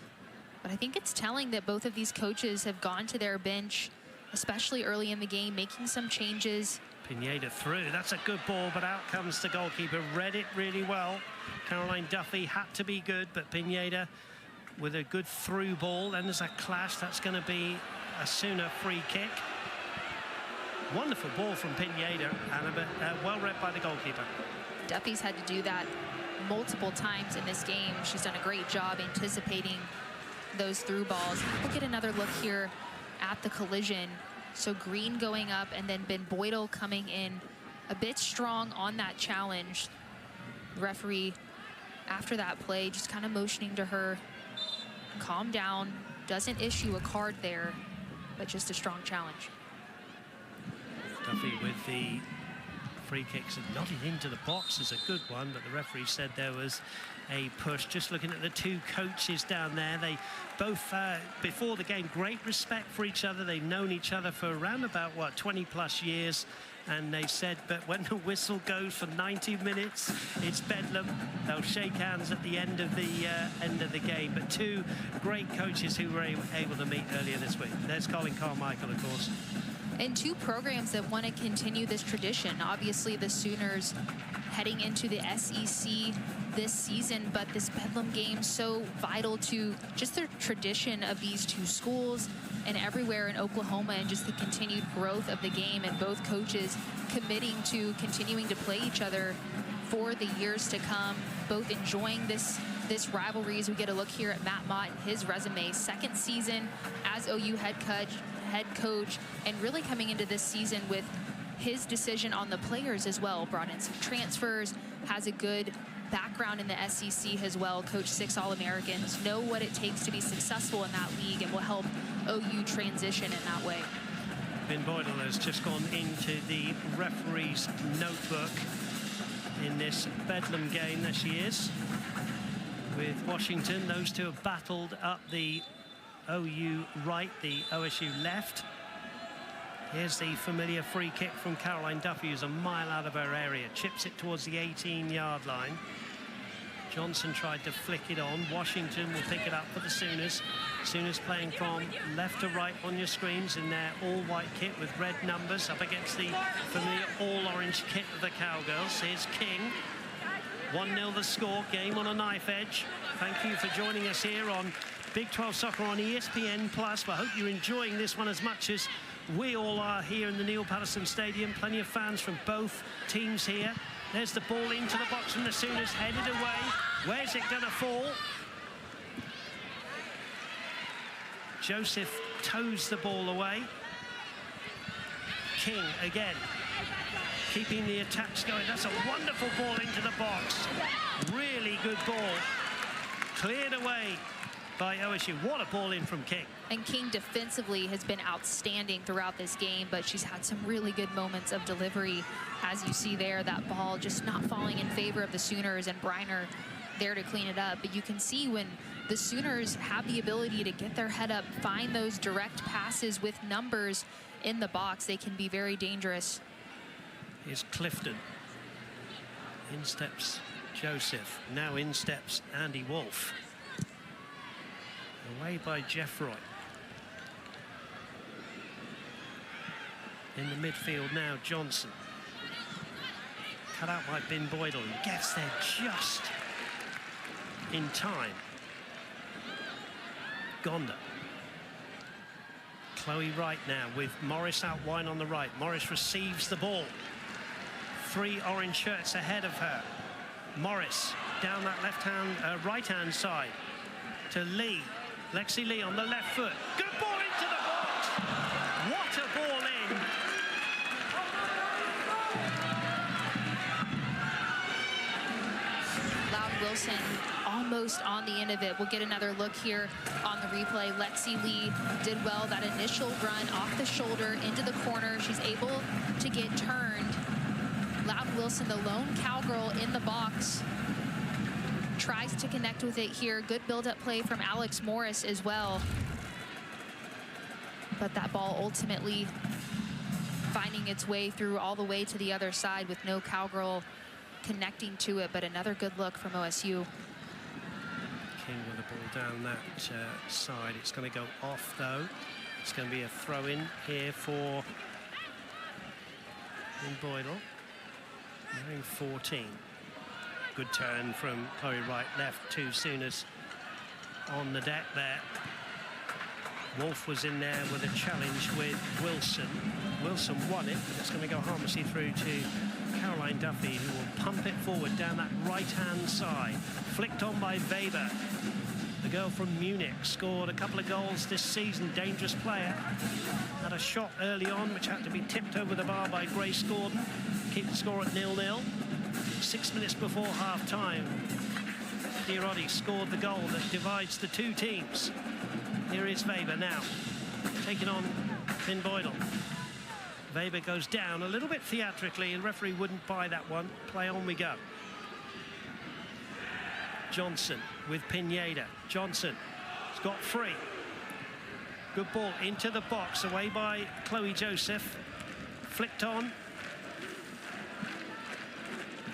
But I think it's telling that both of these coaches have gone to their bench, especially early in the game, making some changes. Pineda through, that's a good ball, but out comes the goalkeeper. Read it really well. Caroline Duffy had to be good, but Pineda with a good through ball. Then there's a clash. That's going to be a Sooner free kick. Wonderful ball from Pineda, Anna, but well read by the goalkeeper. Duffy's had to do that multiple times in this game. She's done a great job anticipating those through balls. We'll get another look here at the collision. So Green going up, and then Ben Boydell coming in a bit strong on that challenge. The referee, after that play, just kind of motioning to her, calm down, doesn't issue a card there, but just a strong challenge. Duffy with the free kicks and nodded into the box is a good one, but the referee said there was a push. Just looking at the two coaches down there, they both before the game, great respect for each other. They've known each other for around about, what, 20 plus years, and they said, but when the whistle goes for 90 minutes, it's bedlam. They'll shake hands at the end of the game. But two great coaches who were able to meet earlier this week. There's Colin Carmichael, of course. And two programs that want to continue this tradition. Obviously, the Sooners heading into the SEC this season, but this Bedlam game so vital to just the tradition of these two schools and everywhere in Oklahoma, and just the continued growth of the game, and both coaches committing to continuing to play each other for the years to come, both enjoying this rivalry. As we get a look here at Matt Mott and his resume, second season as OU head coach, and really coming into this season with his decision on the players as well. Brought in some transfers, has a good background in the SEC as well. Coached 6 All-Americans, know what it takes to be successful in that league, and will help OU transition in that way. Ben Boydell has just gone into the referee's notebook in this Bedlam game. There she is with Washington. Those two have battled up the OU right, the OSU left. Here's the familiar free kick from Caroline Duffy, who's a mile out of her area. Chips it towards the 18-yard line. Johnson tried to flick it on. Washington will pick it up for the Sooners. Sooners playing from left to right on your screens in their all-white kit with red numbers up against the familiar all-orange kit of the Cowgirls. Here's King. 1-0 the score. Game on a knife edge. Thank you for joining us here on Big 12 Soccer on ESPN+. I hope you're enjoying this one as much as we all are here in the Neil Patterson Stadium. Plenty of fans from both teams here. There's the ball into the box from the Sooners, headed away. Where's it going to fall? Joseph toes the ball away. King again, keeping the attacks going. That's a wonderful ball into the box. Really good ball. Cleared away by OSU. What a ball in from King. And King defensively has been outstanding throughout this game, but she's had some really good moments of delivery. As you see there, that ball just not falling in favor of the Sooners, and Briner there to clean it up. But you can see when the Sooners have the ability to get their head up, find those direct passes with numbers in the box, they can be very dangerous. Here's Clifton. In steps Joseph. Now in steps Andy Wolf. Away by Jeffroy. In the midfield now, Johnson. Cut out by Bin Boydell, and gets there just in time. Gonda. Chloe Wright now with Morris out wide on the right. Morris receives the ball. 3 orange shirts ahead of her. Morris down that right-hand side to Lee. Lexi Lee on the left foot. Good ball into the box. What a ball in. Loud Wilson almost on the end of it. We'll get another look here on the replay. Lexi Lee did well. That initial run off the shoulder into the corner. She's able to get turned. Loud Wilson, the lone Cowgirl in the box, tries to connect with it here. Good build-up play from Alex Morris as well. But that ball ultimately finding its way through all the way to the other side with no Cowgirl connecting to it. But another good look from OSU. King with the ball down that side. It's going to go off, though. It's going to be a throw-in here for Boydell. 9-14. Good turn from Chloe Wright. Left 2 Sooners on the deck there. Wolf was in there with a challenge with Wilson. Wilson won it, but it's going to go harmlessly through to Caroline Duffy, who will pump it forward down that right-hand side. Flicked on by Weber. The girl from Munich scored a couple of goals this season. Dangerous player. Had a shot early on, which had to be tipped over the bar by Grace Gordon. Keep the score at 0-0. 6 minutes before half-time, Diarodi scored the goal that divides the 2 teams. Here is Weber now, taking on Bin Boydell. Weber goes down a little bit theatrically, and the referee wouldn't buy that one. Play on we go. Johnson with Pineda. Johnson has got free. Good ball into the box, away by Chloe Joseph. Flicked on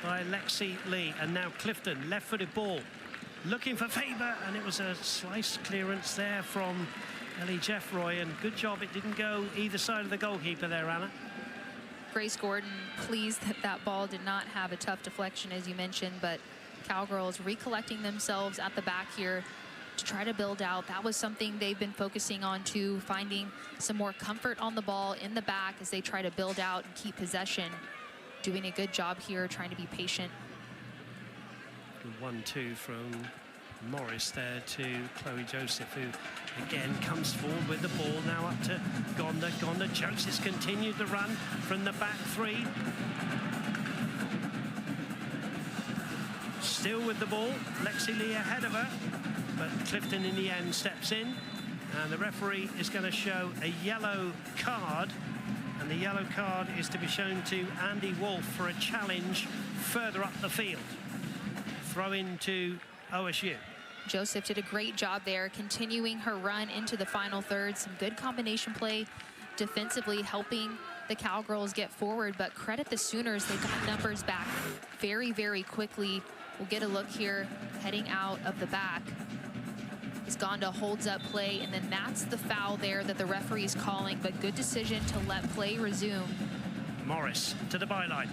by Lexi Lee, and now Clifton, left-footed ball, looking for Weber, and it was a slice clearance there from Ellie Jeffroy, and good job it didn't go either side of the goalkeeper there, Anna. Grace Gordon pleased that that ball did not have a tough deflection, as you mentioned, but Cowgirls recollecting themselves at the back here to try to build out. That was something they've been focusing on too, finding some more comfort on the ball in the back as they try to build out and keep possession. Doing a good job here, trying to be patient. 1-2 from Morris there to Chloe Joseph, who again comes forward with the ball. Now up to Gonda. Gonda. Joseph's continued the run from the back 3. Still with the ball. Lexi Lee ahead of her, but Clifton in the end steps in, and the referee is going to show a yellow card. And the yellow card is to be shown to Andy Wolf for a challenge further up the field. Throw in to OSU. Joseph did a great job there, continuing her run into the final third. Some good combination play defensively, helping the Cowgirls get forward, but credit the Sooners. They got numbers back very, very quickly. We'll get a look here, heading out of the back. As Gonda holds up play, and then that's the foul there that the referee is calling, but good decision to let play resume. Morris to the byline.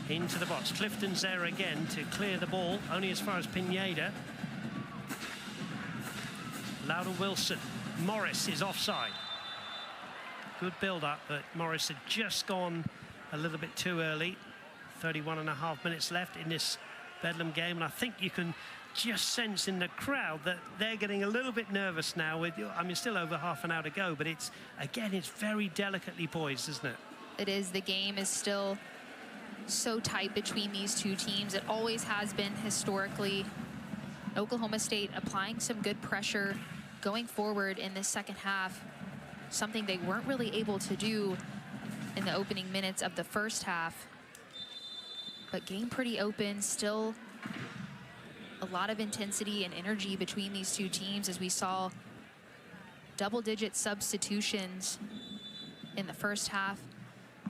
Into the box. Clifton's there again to clear the ball, only as far as Pineda. Louder Wilson. Morris is offside. Good build-up, but Morris had just gone a little bit too early. 31.5 minutes left in this Bedlam game, and I think you can just sense in the crowd that they're getting a little bit nervous now. With, I mean, still over half an hour to go, but it's, again, it's very delicately poised, isn't it? It is. The game is still so tight between these two teams. It always has been historically. Oklahoma State applying some good pressure going forward in this second half, something they weren't really able to do in the opening minutes of the first half. But game pretty open, still a lot of intensity and energy between these two teams, as we saw double-digit substitutions in the first half,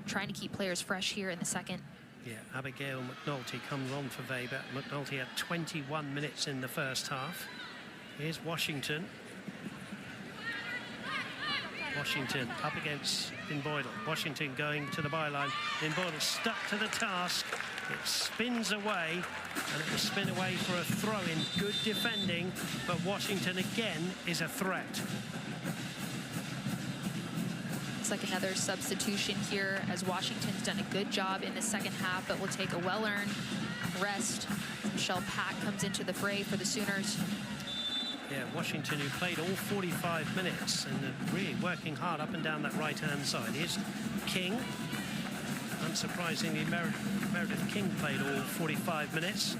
trying to keep players fresh here in the second. Yeah, Abigail McNulty comes on for Weber. McNulty had 21 minutes in the first half. Here's Washington. Washington up against Dinboydle. Washington going to the byline. Dinboydle stuck to the task. It spins away, and it will spin away for a throw-in. Good defending, but Washington again is a threat. It's like another substitution here, as Washington's done a good job in the second half, but will take a well-earned rest. Michelle Pack comes into the fray for the Sooners. Yeah, Washington, who played all 45 minutes and really working hard up and down that right-hand side. Here's King. Unsurprisingly, Meredith King played all 45 minutes.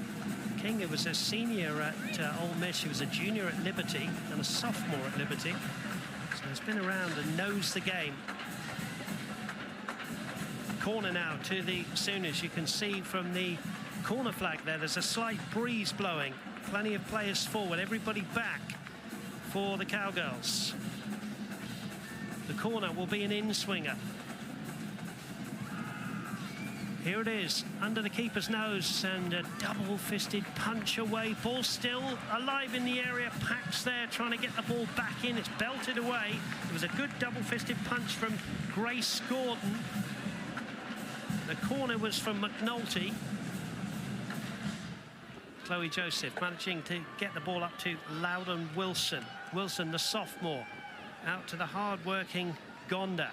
King, who was a senior at Ole Miss, she was a junior at Liberty and a sophomore at Liberty. So has been around and knows the game. Corner now to the Sooners. You can see from the corner flag there's a slight breeze blowing. Plenty of players forward, everybody back for the Cowgirls. The corner will be an in-swinger. Here it is, under the keeper's nose, and a double-fisted punch away. Ball still alive in the area. Pack's there trying to get the ball back in. It's belted away. It was a good double-fisted punch from Grace Gordon. The corner was from McNulty. Chloe Joseph managing to get the ball up to Loudon Wilson. Wilson, the sophomore, out to the hard-working Gonda.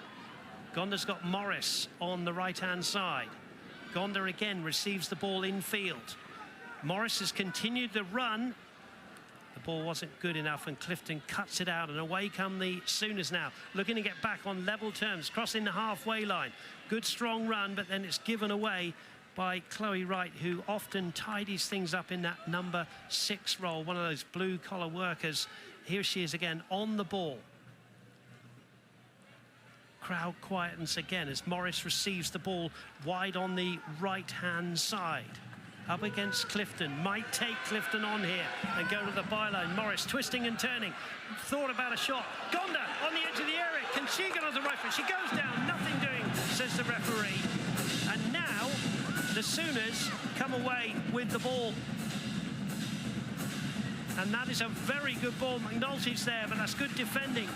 Gonda's got Morris on the right-hand side. Gonda again receives the ball infield. Morris has continued the run. The ball wasn't good enough, and Clifton cuts it out, and away come the Sooners now, looking to get back on level terms, crossing the halfway line. Good strong run, but then it's given away by Chloe Wright, who often tidies things up in that number 6 role, one of those blue-collar workers. Here she is again on the ball. Crowd quietens again as Morris receives the ball wide on the right-hand side. Up against Clifton, might take Clifton on here and go to the byline. Morris twisting and turning, thought about a shot. Gonda on the edge of the area, can she get on the right foot? She goes down, nothing doing, says the referee. And now the Sooners come away with the ball. And that is a very good ball. McNulty's there, but that's good defending.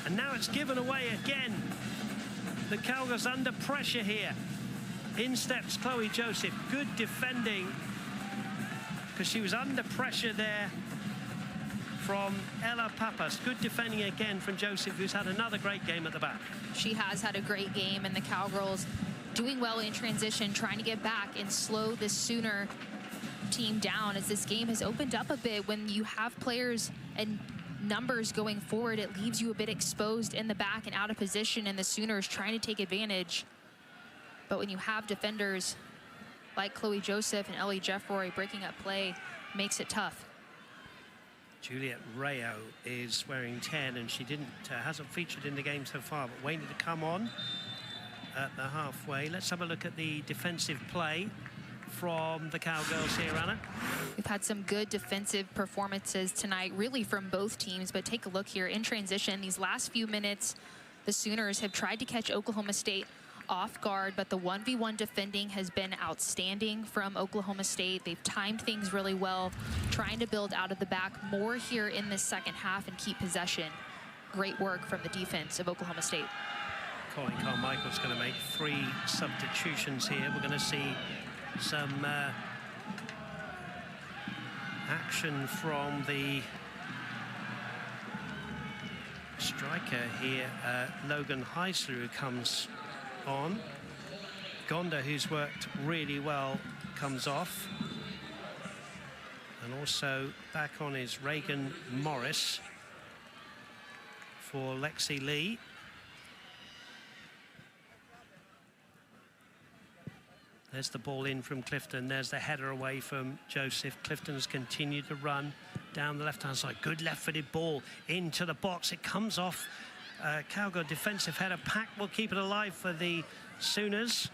And now it's given away again. The Cowgirls under pressure here. In steps Chloe Joseph. Good defending, because she was under pressure there from Ella Pappas. Good defending again from Joseph, who's had another great game at the back. She has had a great game, and the Cowgirls doing well in transition, trying to get back and slow this Sooner team down, as this game has opened up a bit. When you have players and numbers going forward, it leaves you a bit exposed in the back and out of position, and the Sooners trying to take advantage. But when you have defenders like Chloe Joseph and Ellie Jeffroy breaking up play, makes it tough. Juliet Rayo is wearing 10, and she hasn't featured in the game so far, but waiting to come on at the halfway. Let's have a look at the defensive play from the Cowgirls here, Anna. We've had some good defensive performances tonight, really from both teams, but take a look here in transition. These last few minutes, the Sooners have tried to catch Oklahoma State off guard, but the 1v1 defending has been outstanding from Oklahoma State. They've timed things really well, trying to build out of the back more here in this second half and keep possession. Great work from the defense of Oklahoma State. Colin Carmichael's going to make 3 substitutions here. We're going to see some action from the striker here, Logan Heisler, who comes on. Gonda, who's worked really well, comes off. And also back on is Reagan Morris for Lexi Lee. There's the ball in from Clifton. There's the header away from Joseph. Clifton has continued to run down the left-hand side. Good left-footed ball into the box. It comes off. Cowgirl defensive header. Pack will keep it alive for the Sooners.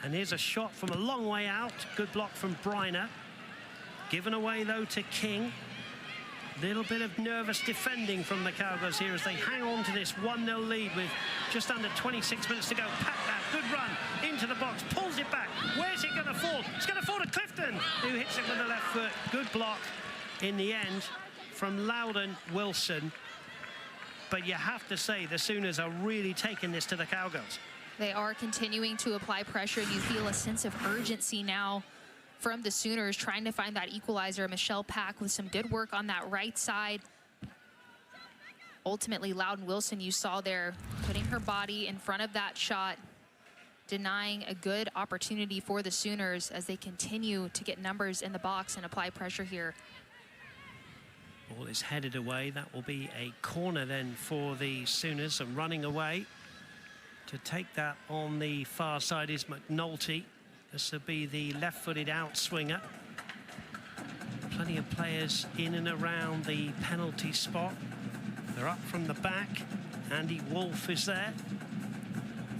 And here's a shot from a long way out. Good block from Briner. Given away, though, to King. Little bit of nervous defending from the Cowgirls here as they hang on to this 1-0 lead with just under 26 minutes to go. Pack that, good run into the box, pulls it back. Where's it going to fall? It's going to fall to Clifton, who hits it with the left foot. Good block in the end from Loudon Wilson. But you have to say the Sooners are really taking this to the Cowgirls. They are continuing to apply pressure, and you feel a sense of urgency now from the Sooners, trying to find that equalizer. Michelle Pack with some good work on that right side. Ultimately, Loudon Wilson, you saw there, putting her body in front of that shot, denying a good opportunity for the Sooners as they continue to get numbers in the box and apply pressure here. Ball is headed away. That will be a corner then for the Sooners, and running away to take that on the far side is McNulty. This will be the left-footed outswinger. Plenty of players in and around the penalty spot. They're up from the back. Andy Wolf is there.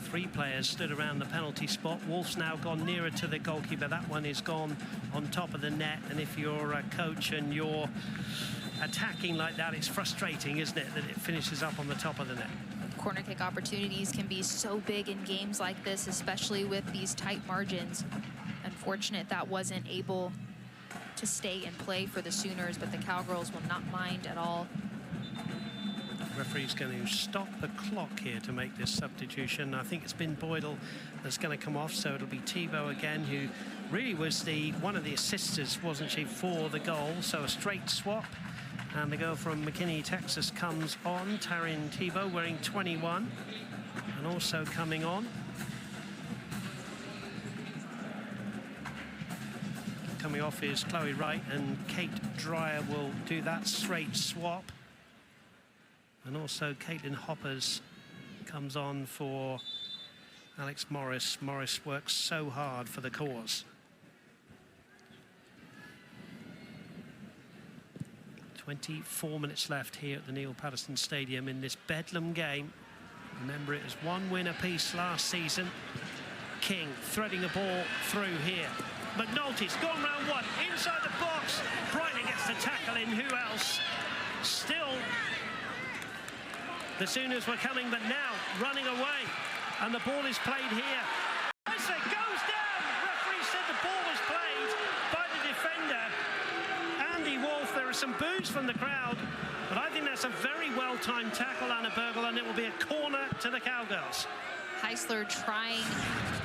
3 players stood around the penalty spot. Wolf's now gone nearer to the goalkeeper. That one is gone on top of the net. And if you're a coach and you're attacking like that, it's frustrating, isn't it, that it finishes up on the top of the net. Corner kick opportunities can be so big in games like this, especially with these tight margins. Unfortunate that wasn't able to stay in play for the Sooners, but the Cowgirls will not mind at all. The referee's going to stop the clock here to make this substitution. I think it's been Boydell that's going to come off, so it'll be Tebow again, who really was one of the assisters, wasn't she, for the goal. So a straight swap. And the girl from McKinney, Texas comes on. Taryn Tebow wearing 21. And also coming on, coming off is Chloe Wright, and Kate Dreyer will do that straight swap. And also Caitlin Hoppers comes on for Alex Morris. Morris works so hard for the cause. 24 minutes left here at the Neil Patterson Stadium in this Bedlam game. Remember, it was 1 win apiece last season. King threading the ball through here. McNulty's gone round one, inside the box. Briner gets the tackle in, who else? Still, the Sooners were coming, but now running away. And the ball is played here. It goes down. Referee said the ball was played by the defender. Andy Wolf, there are some boos from the crowd, but I think that's a very well-timed tackle, Anna Bergel, and it will be a corner to the Cowgirls. Heisler trying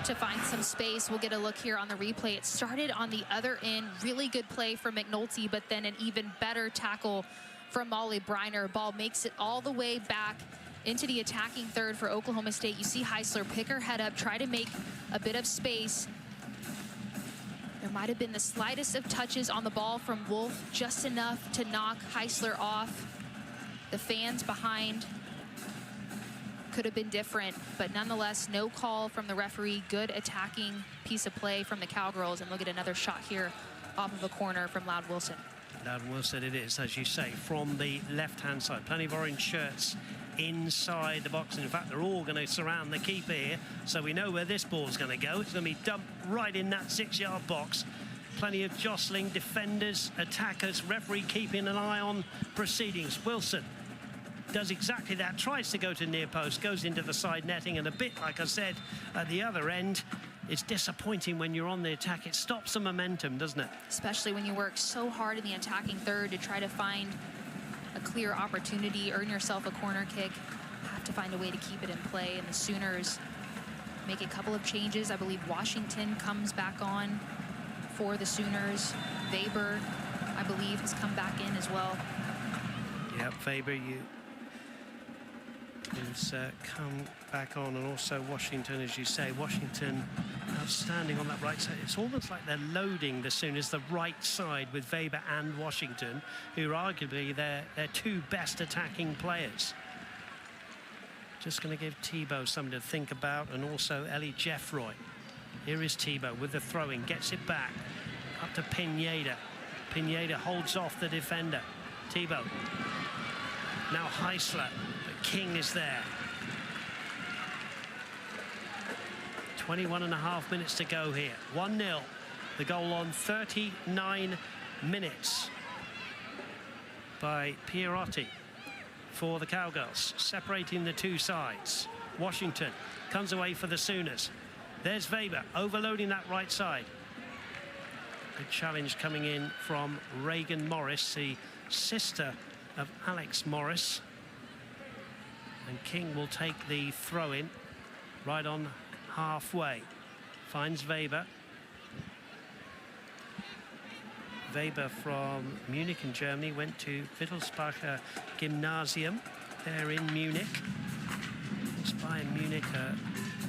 to find some space. We'll get a look here on the replay. It started on the other end. Really good play from McNulty, but then an even better tackle from Molly Briner. Ball makes it all the way back into the attacking third for Oklahoma State. You see Heisler pick her head up, try to make a bit of space. There might have been the slightest of touches on the ball from Wolf, just enough to knock Heisler off. The fans behind could have been different, but nonetheless, no call from the referee. Good attacking piece of play from the Cowgirls, and we'll get another shot here off of a corner from Loud Wilson. Loud Wilson it is, as you say, from the left-hand side. Plenty of orange shirts inside the box. In fact, they're all going to surround the keeper here, so we know where this ball's going to go. It's going to be dumped right in that 6-yard box. Plenty of jostling, defenders, attackers, referee keeping an eye on proceedings. Wilson does exactly that, tries to go to near post, goes into the side netting, and a bit, like I said, at the other end, it's disappointing when you're on the attack. It stops the momentum, doesn't it? Especially when you work so hard in the attacking third to try to find a clear opportunity, earn yourself a corner kick, have to find a way to keep it in play. And the Sooners make a couple of changes. I believe Washington comes back on for the Sooners. Weber, I believe, has come back in as well. Yep, Weber, who's come back on, and also Washington, as you say. Washington outstanding on that right side. It's almost like they're loading the Sooners the right side with Weber and Washington, who are arguably their two best attacking players. Just going to give Thibault something to think about, and also Ellie Jeffroy. Here is Thibault with the throwing, gets it back up to Pineda. Pineda holds off the defender. Thibault. Now Heisler. King is there. 21.5 minutes to go here. 1-0. The goal on 39 minutes by Pierotti for the Cowgirls, separating the two sides. Washington comes away for the Sooners. There's Weber overloading that right side. Good challenge coming in from Reagan Morris, the sister of Alex Morris. And King will take the throw-in right on halfway. Finds Weber. Weber from Munich in Germany, went to Wittelsbacher Gymnasium there in Munich. It's Bayern Munich,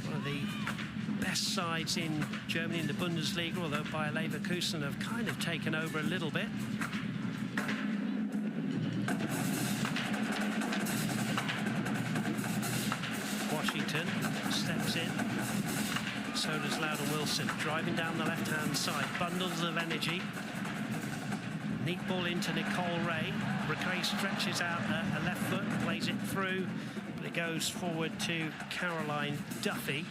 one of the best sides in Germany in the Bundesliga, although Bayer Leverkusen have kind of taken over a little bit. Washington steps in. So does Loudon Wilson, driving down the left-hand side. Bundles of energy. Neat ball into Nicole Ray. Briquet stretches out a left foot, plays it through, but it goes forward to Caroline Duffy.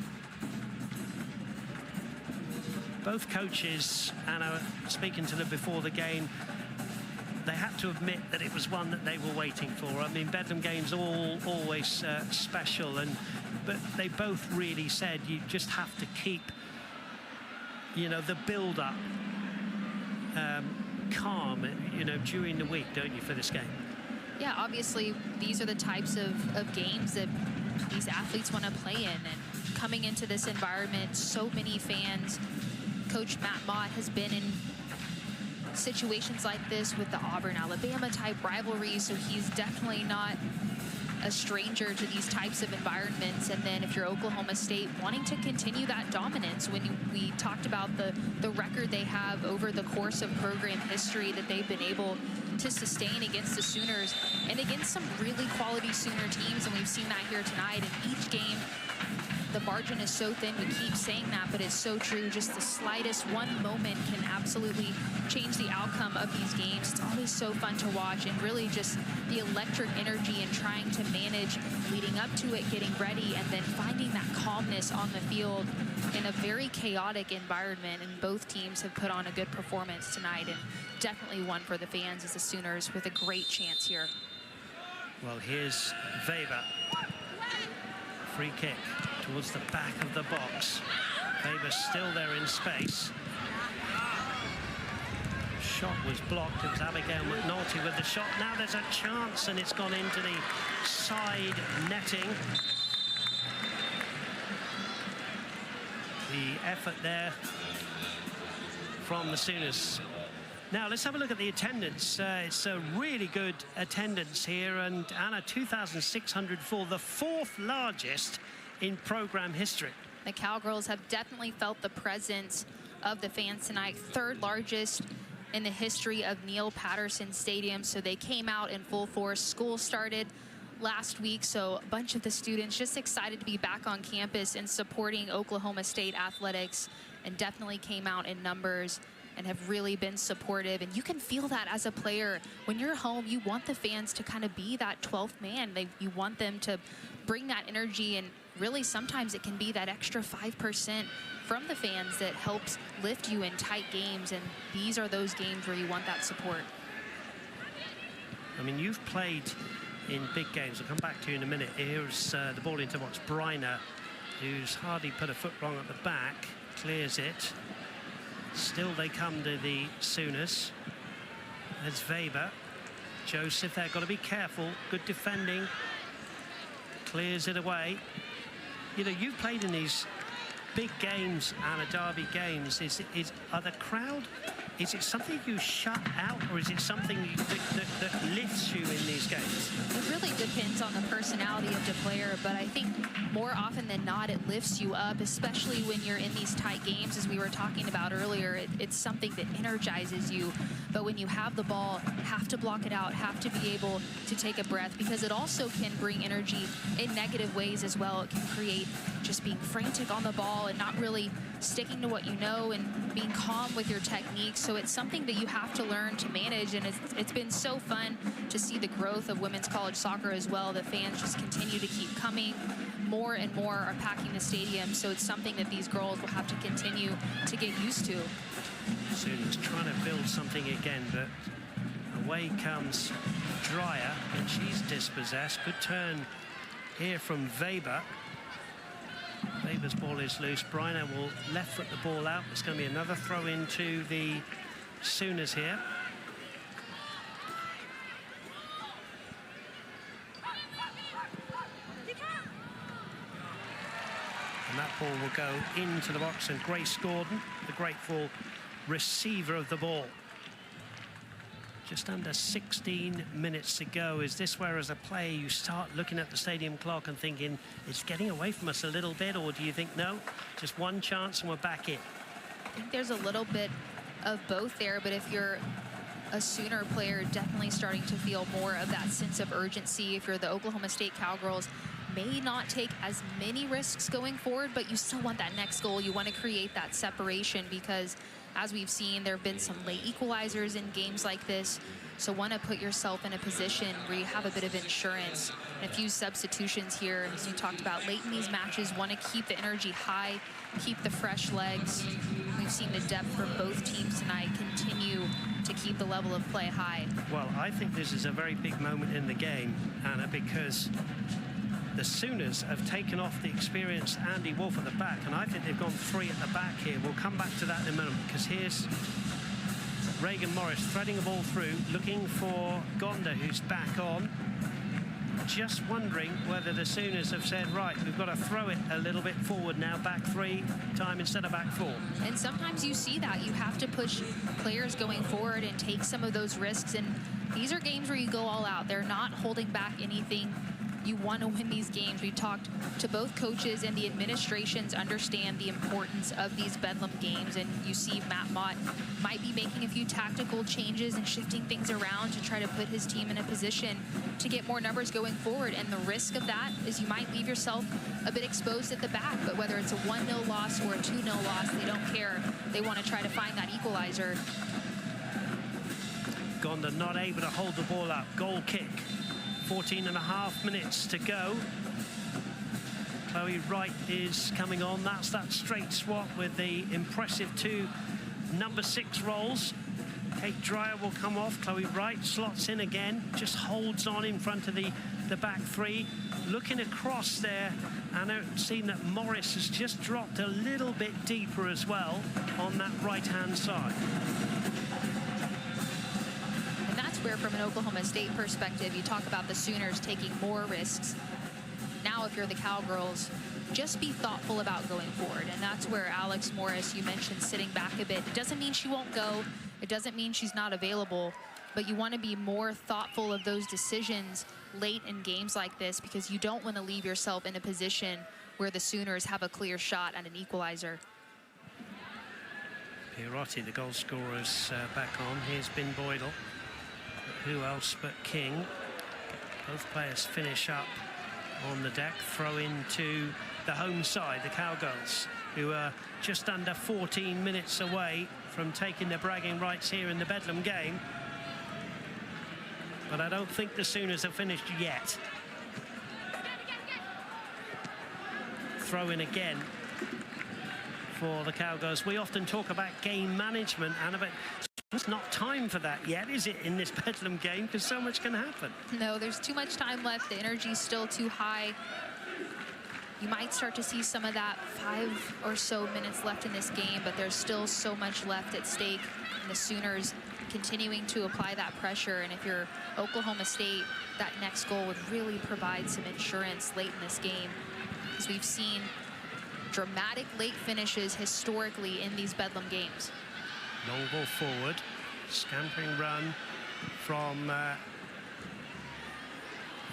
Both coaches, Anna, speaking to them before the game, they had to admit that it was one that they were waiting for. I mean, Bedlam games always special, but they both really said you just have to keep, the build-up calm, during the week, don't you, for this game? Yeah, obviously, these are the types of games that these athletes want to play in. And coming into this environment, so many fans. Coach Matt Mott has been in situations like this with the Auburn-Alabama type rivalry, so he's definitely not a stranger to these types of environments. And then if you're Oklahoma State, wanting to continue that dominance, when we talked about the record they have over the course of program history that they've been able to sustain against the Sooners and against some really quality Sooner teams, and we've seen that here tonight. In each game, the margin is so thin. We keep saying that, but it's so true. Just the slightest one moment can absolutely change the outcome of these games. It's always so fun to watch, and really just the electric energy and trying to manage leading up to it, getting ready, and then finding that calmness on the field in a very chaotic environment. And both teams have put on a good performance tonight, and definitely one for the fans as the Sooners with a great chance here. Well, here's Weber. Free kick towards the back of the box. Weber's still there in space. Shot was blocked. It was Abigail McNulty with the shot. Now there's a chance, and it's gone into the side netting. The effort there from the Sooners. Now let's have a look at the attendance. It's a really good attendance here, and Anna, 2,604, the fourth largest in program history. The Cowgirls have definitely felt the presence of the fans tonight, third largest in the history of Neil Patterson Stadium. So they came out in full force. School started last week, so a bunch of the students just excited to be back on campus and supporting Oklahoma State athletics, and definitely came out in numbers. and have really been supportive. And you can feel that as a player. When you're home, you want the fans to kind of be that 12th man. You want them to bring that energy, and really sometimes it can be that extra 5% from the fans that helps lift you in tight games, and these are those games where you want that support. I mean, you've played in big games. I'll come back to you in a minute. Here's the ball into what's Briner, who's hardly put a foot wrong at the back, clears it. Still they come to the Sooners. There's Weber. Joseph there, got to be careful. Good defending. Clears it away. You know, you've played in these big games, Anna, derby games. Are the crowd, is it something you shut out, or is it something that lifts you in these games? It really depends on the personality of the player, but I think more often than not it lifts you up, especially when you're in these tight games, as we were talking about earlier. It's something that energizes you, but when you have the ball, have to block it out, have to be able to take a breath, because it also can bring energy in negative ways as well. It can create just being frantic on the ball and not really sticking to what you know and being calm with your techniques. So it's something that you have to learn to manage, and it's been so fun to see the growth of women's college soccer as well. The fans just continue to keep coming. More and more are packing the stadium, so it's something that these girls will have to continue to get used to. Sooners trying to build something again, but away comes Dreyer, and she's dispossessed. Good turn here from Weber. Weber's ball is loose. Briner will left foot the ball out. It's going to be another throw into the Sooners here. And that ball will go into the box, and Grace Gordon, the grateful receiver of the ball. Just under 16 minutes to go. Is this where, as a player, you start looking at the stadium clock and thinking it's getting away from us a little bit, or do you think, no, just one chance and we're back in? I think there's a little bit of both there, but if you're a Sooner player, definitely starting to feel more of that sense of urgency. If you're the Oklahoma State Cowgirls, may not take as many risks going forward, but you still want that next goal. You want to create that separation, because as we've seen, there have been some late equalizers in games like this. So want to put yourself in a position where you have a bit of insurance. And a few substitutions here, as you talked about late in these matches. Want to keep the energy high, keep the fresh legs. We've seen the depth from both teams tonight continue to keep the level of play high. Well, I think this is a very big moment in the game, Anna, because the Sooners have taken off the experienced Andy Wolf at the back, and I think they've gone three at the back here. We'll come back to that in a moment, because here's Reagan Morris threading the ball through, looking for Gonda, who's back on. Just wondering whether the Sooners have said, right, we've got to throw it a little bit forward now, back three time instead of back four. And sometimes you see that. You have to push players going forward and take some of those risks, and these are games where you go all out. They're not holding back anything. You want to win these games. We talked to both coaches, and the administrations understand the importance of these Bedlam games, and you see Matt Mott might be making a few tactical changes and shifting things around to try to put his team in a position to get more numbers going forward. And the risk of that is you might leave yourself a bit exposed at the back, but whether it's a 1-0 loss or a 2-0 loss, they don't care. They want to try to find that equalizer. Gonda not able to hold the ball up. Goal kick. 14.5 minutes to go. Chloe Wright is coming on. That's that straight swap with the impressive two number 6 rolls. Kate Dreyer will come off. Chloe Wright slots in again, just holds on in front of the back three. Looking across there, and I've seen that Morris has just dropped a little bit deeper as well on that right-hand side. Where from an Oklahoma State perspective, you talk about the Sooners taking more risks. Now, if you're the Cowgirls, just be thoughtful about going forward. And that's where Alex Morris, you mentioned sitting back a bit. It doesn't mean she won't go. It doesn't mean she's not available. But you want to be more thoughtful of those decisions late in games like this, because you don't want to leave yourself in a position where the Sooners have a clear shot at an equalizer. Pierotti, the goal scorer, is back on. Here's Ben Boydell. Who else but King? Both players finish up on the deck. Throw into the home side, the Cowgirls, who are just under 14 minutes away from taking their bragging rights here in the Bedlam game. But I don't think the Sooners have finished yet. Throw in again for the Cowgirls. We often talk about game management, Anna, but it's not time for that yet, is it, in this Bedlam game? Because so much can happen. No, there's too much time left. The energy's still too high. You might start to see some of that 5 or so minutes left in this game, but there's still so much left at stake. And the Sooners continuing to apply that pressure. And if you're Oklahoma State, that next goal would really provide some insurance late in this game, because we've seen dramatic late finishes historically in these Bedlam games. Long ball forward, scampering run from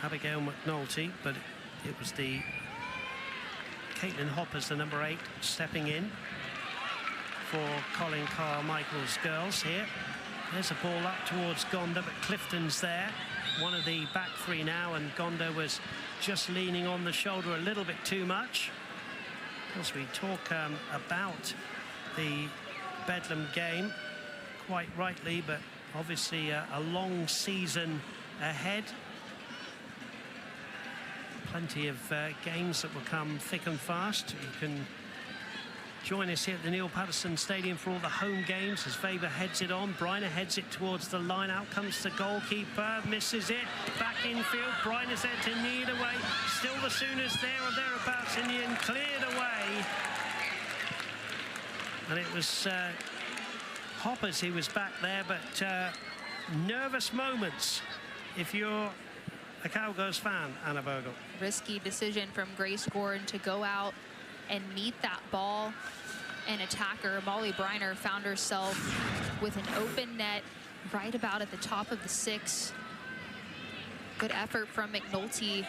Abigail McNulty, but it was the Caitlin Hoppers, the number 8, stepping in for Colin Carmichael's girls here. There's a ball up towards Gonda, but Clifton's there, one of the back 3 now, and Gonda was just leaning on the shoulder a little bit too much. As we talk about the Bedlam game, quite rightly, but obviously a long season ahead. Plenty of games that will come thick and fast. You can join us here at the Neil Patterson Stadium for all the home games as Weber heads it on. Briner heads it towards the line. Out comes the goalkeeper, misses it. Back infield, Briner's there to knee it away. Still the Sooners there or thereabouts in the end, cleared away. And it was Hoppers who was back there, but nervous moments if you're a Cowgirls fan, Anna Bogle. Risky decision from Grace Gordon to go out and meet that ball and attacker. Molly Briner found herself with an open net right about at the top of the 6. Good effort from McNulty.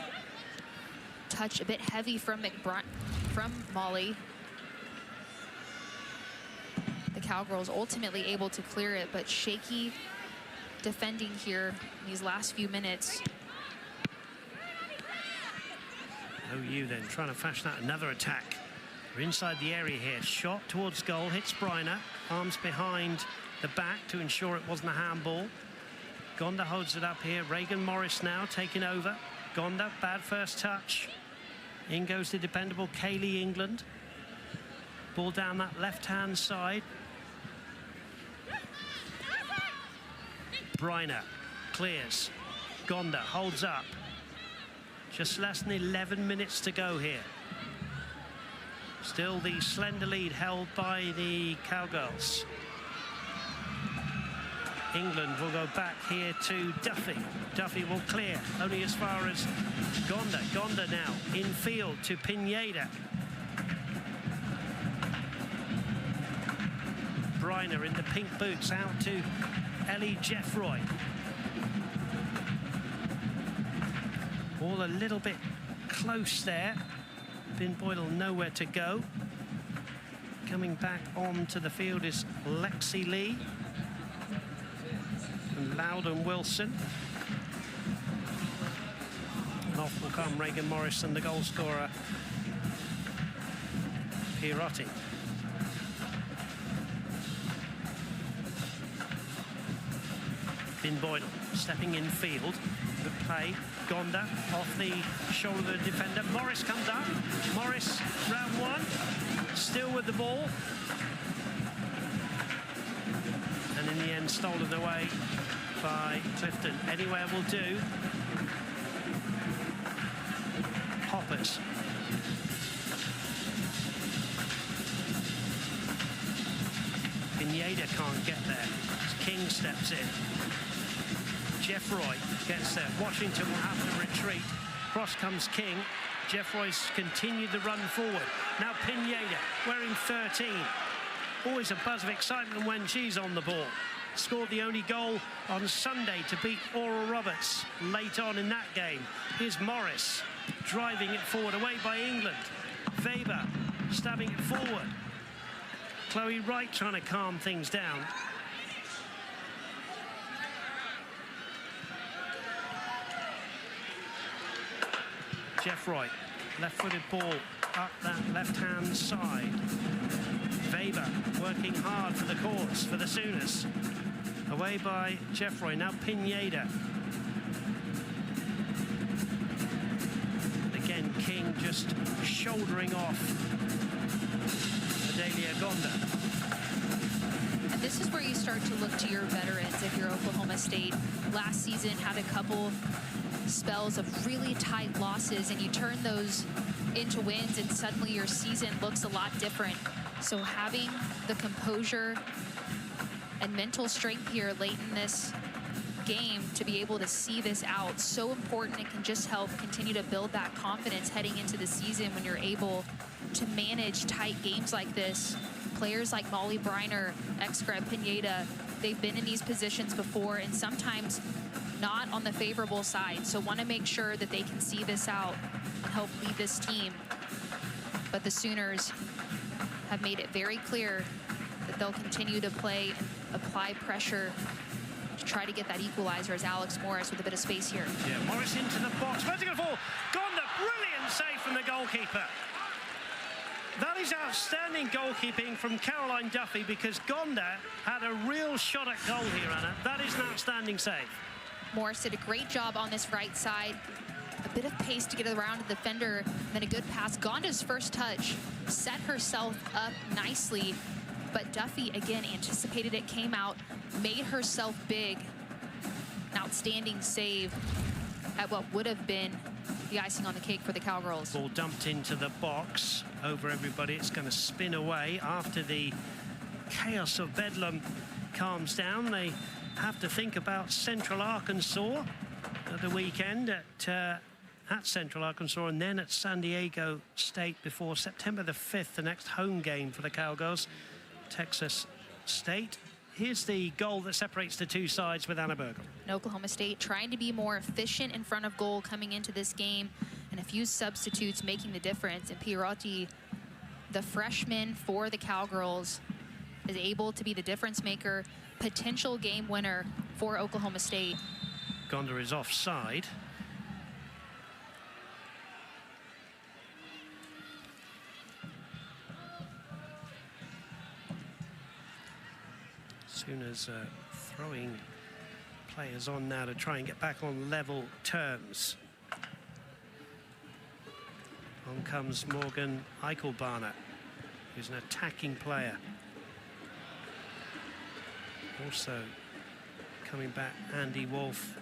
Touch a bit heavy from Molly. The Cowgirls ultimately able to clear it, but shaky defending here in these last few minutes. OU then trying to fashion out another attack. We're inside the area here. Shot towards goal, hits Briner. Arms behind the back to ensure it wasn't a handball. Gonda holds it up here. Reagan Morris now taking over. Gonda, bad first touch. In goes the dependable Kaylee England. Ball down that left-hand side. Briner clears. Gonda holds up. Just less than 11 minutes to go here. Still the slender lead held by the Cowgirls. England will go back here to Duffy. Duffy will clear only as far as Gonda. Gonda now in field to Pineda. Briner in the pink boots out to Ellie Jeffroy. All a little bit close there. Finn Boydell nowhere to go. Coming back onto the field is Lexi Lee and Loudon Wilson. And off will come Reagan Morris and the goal scorer Pierotti. Finn Boydell stepping in field. Good play. Gonda off the shoulder of the defender. Morris comes up. Morris, round 1. Still with the ball. And in the end, stolen away by Clifton. Anywhere will do. Hoppers. Pineda can't get there. King steps in. Jeffroy gets there. Washington will have to retreat. Cross comes King. Jeffroy's continued the run forward. Now Pineda wearing 13. Always a buzz of excitement when she's on the ball. Scored the only goal on Sunday to beat Oral Roberts late on in that game. Here's Morris driving it forward, away by England. Weber stabbing it forward. Chloe Wright trying to calm things down. Jeffroy, left-footed ball up that left-hand side. Weber working hard for the courts for the Sooners. Away by Jeffroy, now Pineda. Again, King just shouldering off Adelia Gonda. And this is where you start to look to your veterans if you're Oklahoma State. Last season had a couple spells of really tight losses, and you turn those into wins, and suddenly your season looks a lot different. So having the composure and mental strength here late in this game to be able to see this out, so important. It can just help continue to build that confidence heading into the season when you're able to manage tight games like this. Players like Molly Briner, ex-Greg Pineda, they've been in these positions before and sometimes not on the favorable side. So want to make sure that they can see this out and help lead this team. But the Sooners have made it very clear that they'll continue to play and apply pressure to try to get that equalizer, as Alex Morris with a bit of space here. Yeah, Morris into the box. Where's it going to fall? Gonda, brilliant save from the goalkeeper. That is outstanding goalkeeping from Caroline Duffy, because Gonda had a real shot at goal here, Anna. That is an outstanding save. Morris did a great job on this right side. A bit of pace to get around the defender, then a good pass. Gonda's first touch set herself up nicely, but Duffy, again, anticipated it, came out, made herself big. An outstanding save at what would have been the icing on the cake for the Cowgirls. Ball dumped into the box over everybody. It's going to spin away after the chaos of Bedlam calms down. They have to think about Central Arkansas at the weekend at Central Arkansas, and then at San Diego State before September the 5th, the next home game for the Cowgirls, Texas State. Here's the goal that separates the two sides with Anna Bergel. And Oklahoma State trying to be more efficient in front of goal coming into this game, and a few substitutes making the difference. And Pierotti, the freshman for the Cowgirls, is able to be the difference maker, potential game winner for Oklahoma State. Gonda is offside. Sooners throwing players on now to try and get back on level terms. On comes Morgan Eichelbarner, who's an attacking player. Also coming back, Andy Wolf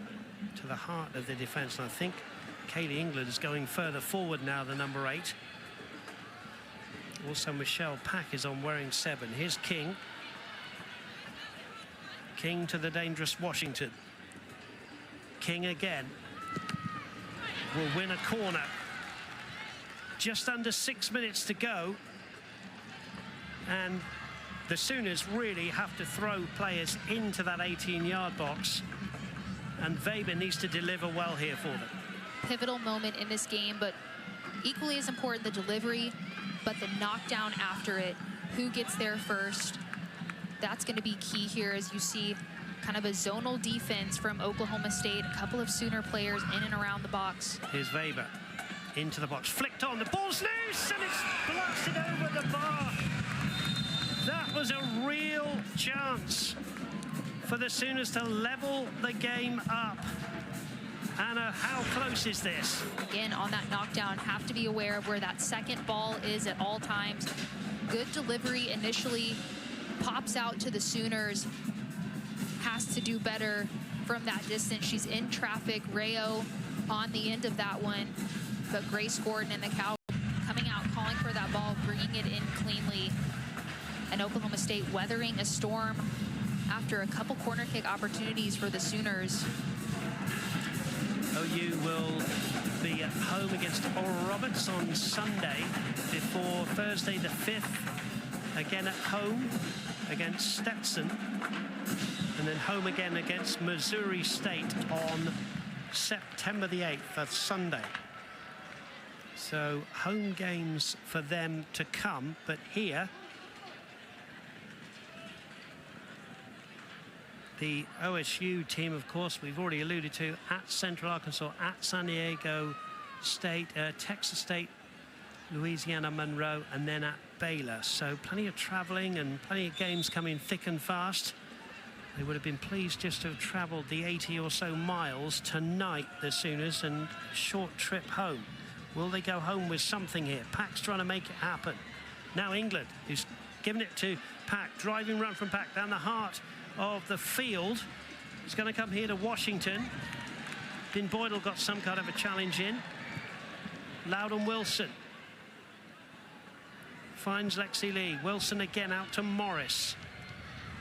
to the heart of the defence. And I think Kaylee England's going further forward now, the number 8. Also Michelle Pack is on wearing 7. Here's King. King to the dangerous Washington. King again. Will win a corner. Just under 6 minutes to go. And the Sooners really have to throw players into that 18-yard box. And Weber needs to deliver well here for them. Pivotal moment in this game, but equally as important, the delivery, but the knockdown after it. Who gets there first? That's going to be key here, as you see kind of a zonal defense from Oklahoma State. A couple of Sooner players in and around the box. Here's Weber into the box, flicked on, the ball's loose, and it's blasted over the bar. That was a real chance for the Sooners to level the game up. Anna, how close is this? Again, on that knockdown, have to be aware of where that second ball is at all times. Good delivery initially, pops out to the Sooners, has to do better from that distance. She's in traffic. Rayo on the end of that one, but Grace Gordon and the Cow coming out, calling for that ball, bringing it in cleanly. And Oklahoma State weathering a storm after a couple corner kick opportunities for the Sooners. OU will be at home against Oral Roberts on Sunday before Thursday the 5th. Again at home against Stetson, and then home again against Missouri State on September the 8th, that's Sunday. So home games for them to come, but here the OSU team, of course, we've already alluded to, at Central Arkansas, at San Diego Texas State, Louisiana Monroe, and then at Baylor. So plenty of traveling and plenty of games coming thick and fast. They would have been pleased just to have traveled the 80 or so miles tonight, the Sooners, and short trip home. Will they go home with something here? Pack's trying to make it happen. Now England, who's given it to Pack, driving run from Pack down the heart of the field. He's going to come here to Washington. Bin Boydell got some kind of a challenge in. Loudon Wilson finds Lexi Lee. Wilson again out to Morris.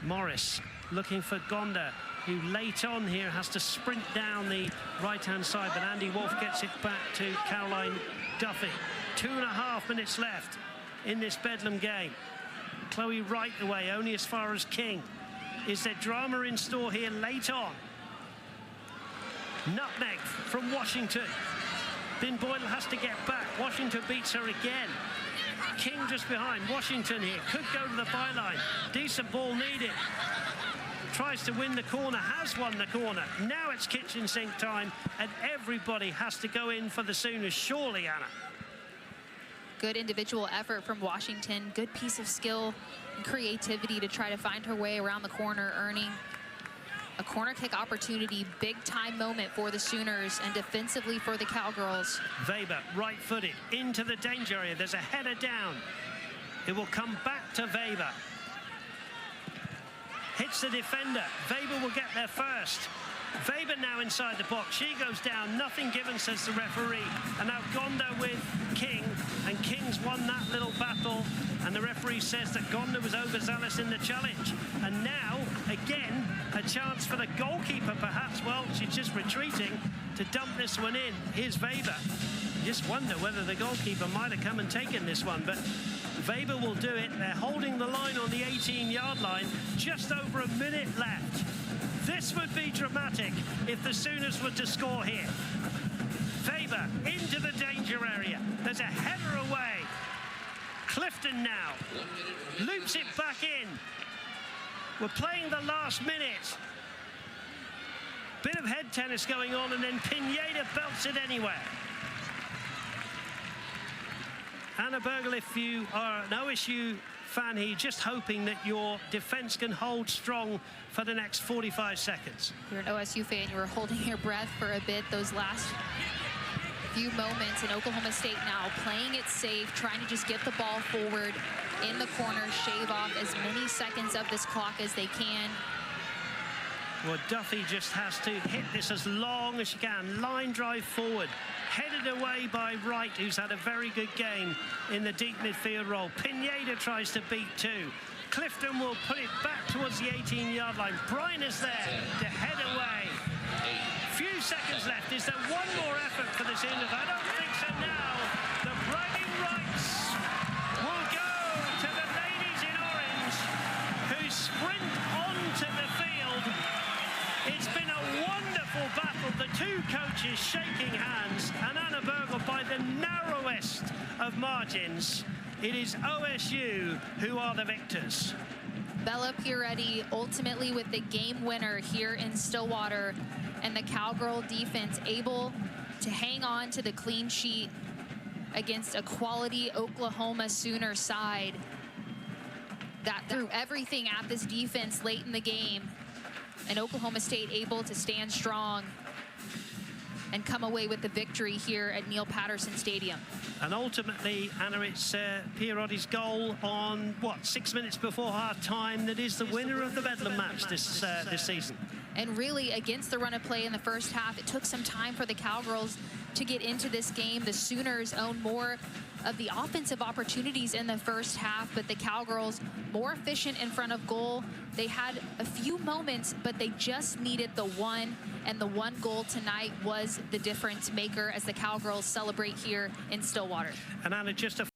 Morris looking for Gonda, who late on here has to sprint down the right-hand side, but Andy Wolf gets it back to Caroline Duffy. 2.5 minutes left in this Bedlam game. Chloe Wright away, only as far as King. Is there drama in store here late on? Nutmeg from Washington. Bin Boydell has to get back. Washington beats her again. King just behind. Washington here could go to the byline. Decent ball needed. Tries to win the corner, has won the corner. Now it's kitchen sink time, and everybody has to go in for the Sooners, surely, Anna. Good individual effort from Washington. Good piece of skill and creativity to try to find her way around the corner, earning a corner kick opportunity. Big time moment for the Sooners and defensively for the Cowgirls. Weber, right-footed, into the danger area. There's a header down. It will come back to Weber. Hits the defender. Weber will get there first. Weber now inside the box. She goes down. Nothing given, says the referee. And now Gonda with King. And King's won that little battle. And the referee says that Gonda was overzealous in the challenge. And now, again, a chance for the goalkeeper, perhaps. Well, she's just retreating to dump this one in. Here's Weber. You just wonder whether the goalkeeper might have come and taken this one. But Weber will do it. They're holding the line on the 18-yard line. Just over a minute left. This would be dramatic if the Sooners were to score here. Weber into the danger area. There's a header away. Clifton now loops it back in. We're playing the last minute. Bit of head tennis going on, and then Pineda belts it anyway. Anna Bergel, if you are an OSU fan here, just hoping that your defense can hold strong for the next 45 seconds. You're an OSU fan, you were holding your breath for a bit those last few moments, and Oklahoma State now playing it safe, trying to just get the ball forward in the corner, shave off as many seconds of this clock as they can. Well, Duffy just has to hit this as long as she can. Line drive forward. Headed away by Wright, who's had a very good game in the deep midfield role. Pineda tries to beat two. Clifton will put it back towards the 18-yard line. Bryan is there to head away. Few seconds left. Is there one more effort for the Sooners? I don't think so now. The bragging rights will go to the ladies in orange, who sprint onto the field. It's been a wonderful battle. The two coaches shaking hands, and Anna Bergel by the narrowest of margins. It is OSU who are the victors. Bella Pieretti ultimately with the game winner here in Stillwater, and the Cowgirl defense able to hang on to the clean sheet against a quality Oklahoma Sooner side that threw everything at this defense late in the game. And Oklahoma State able to stand strong and come away with the victory here at Neil Patterson Stadium. And ultimately, Anna, it's Pierotti's goal on, 6 minutes before half-time that is the winner of the Bedlam match this season. And really, against the run of play in the first half, it took some time for the Cowgirls to get into this game. The Sooners owned more of the offensive opportunities in the first half, but the Cowgirls more efficient in front of goal. They had a few moments, but they just needed the one, and the one goal tonight was the difference maker as the Cowgirls celebrate here in Stillwater. And Anna, just a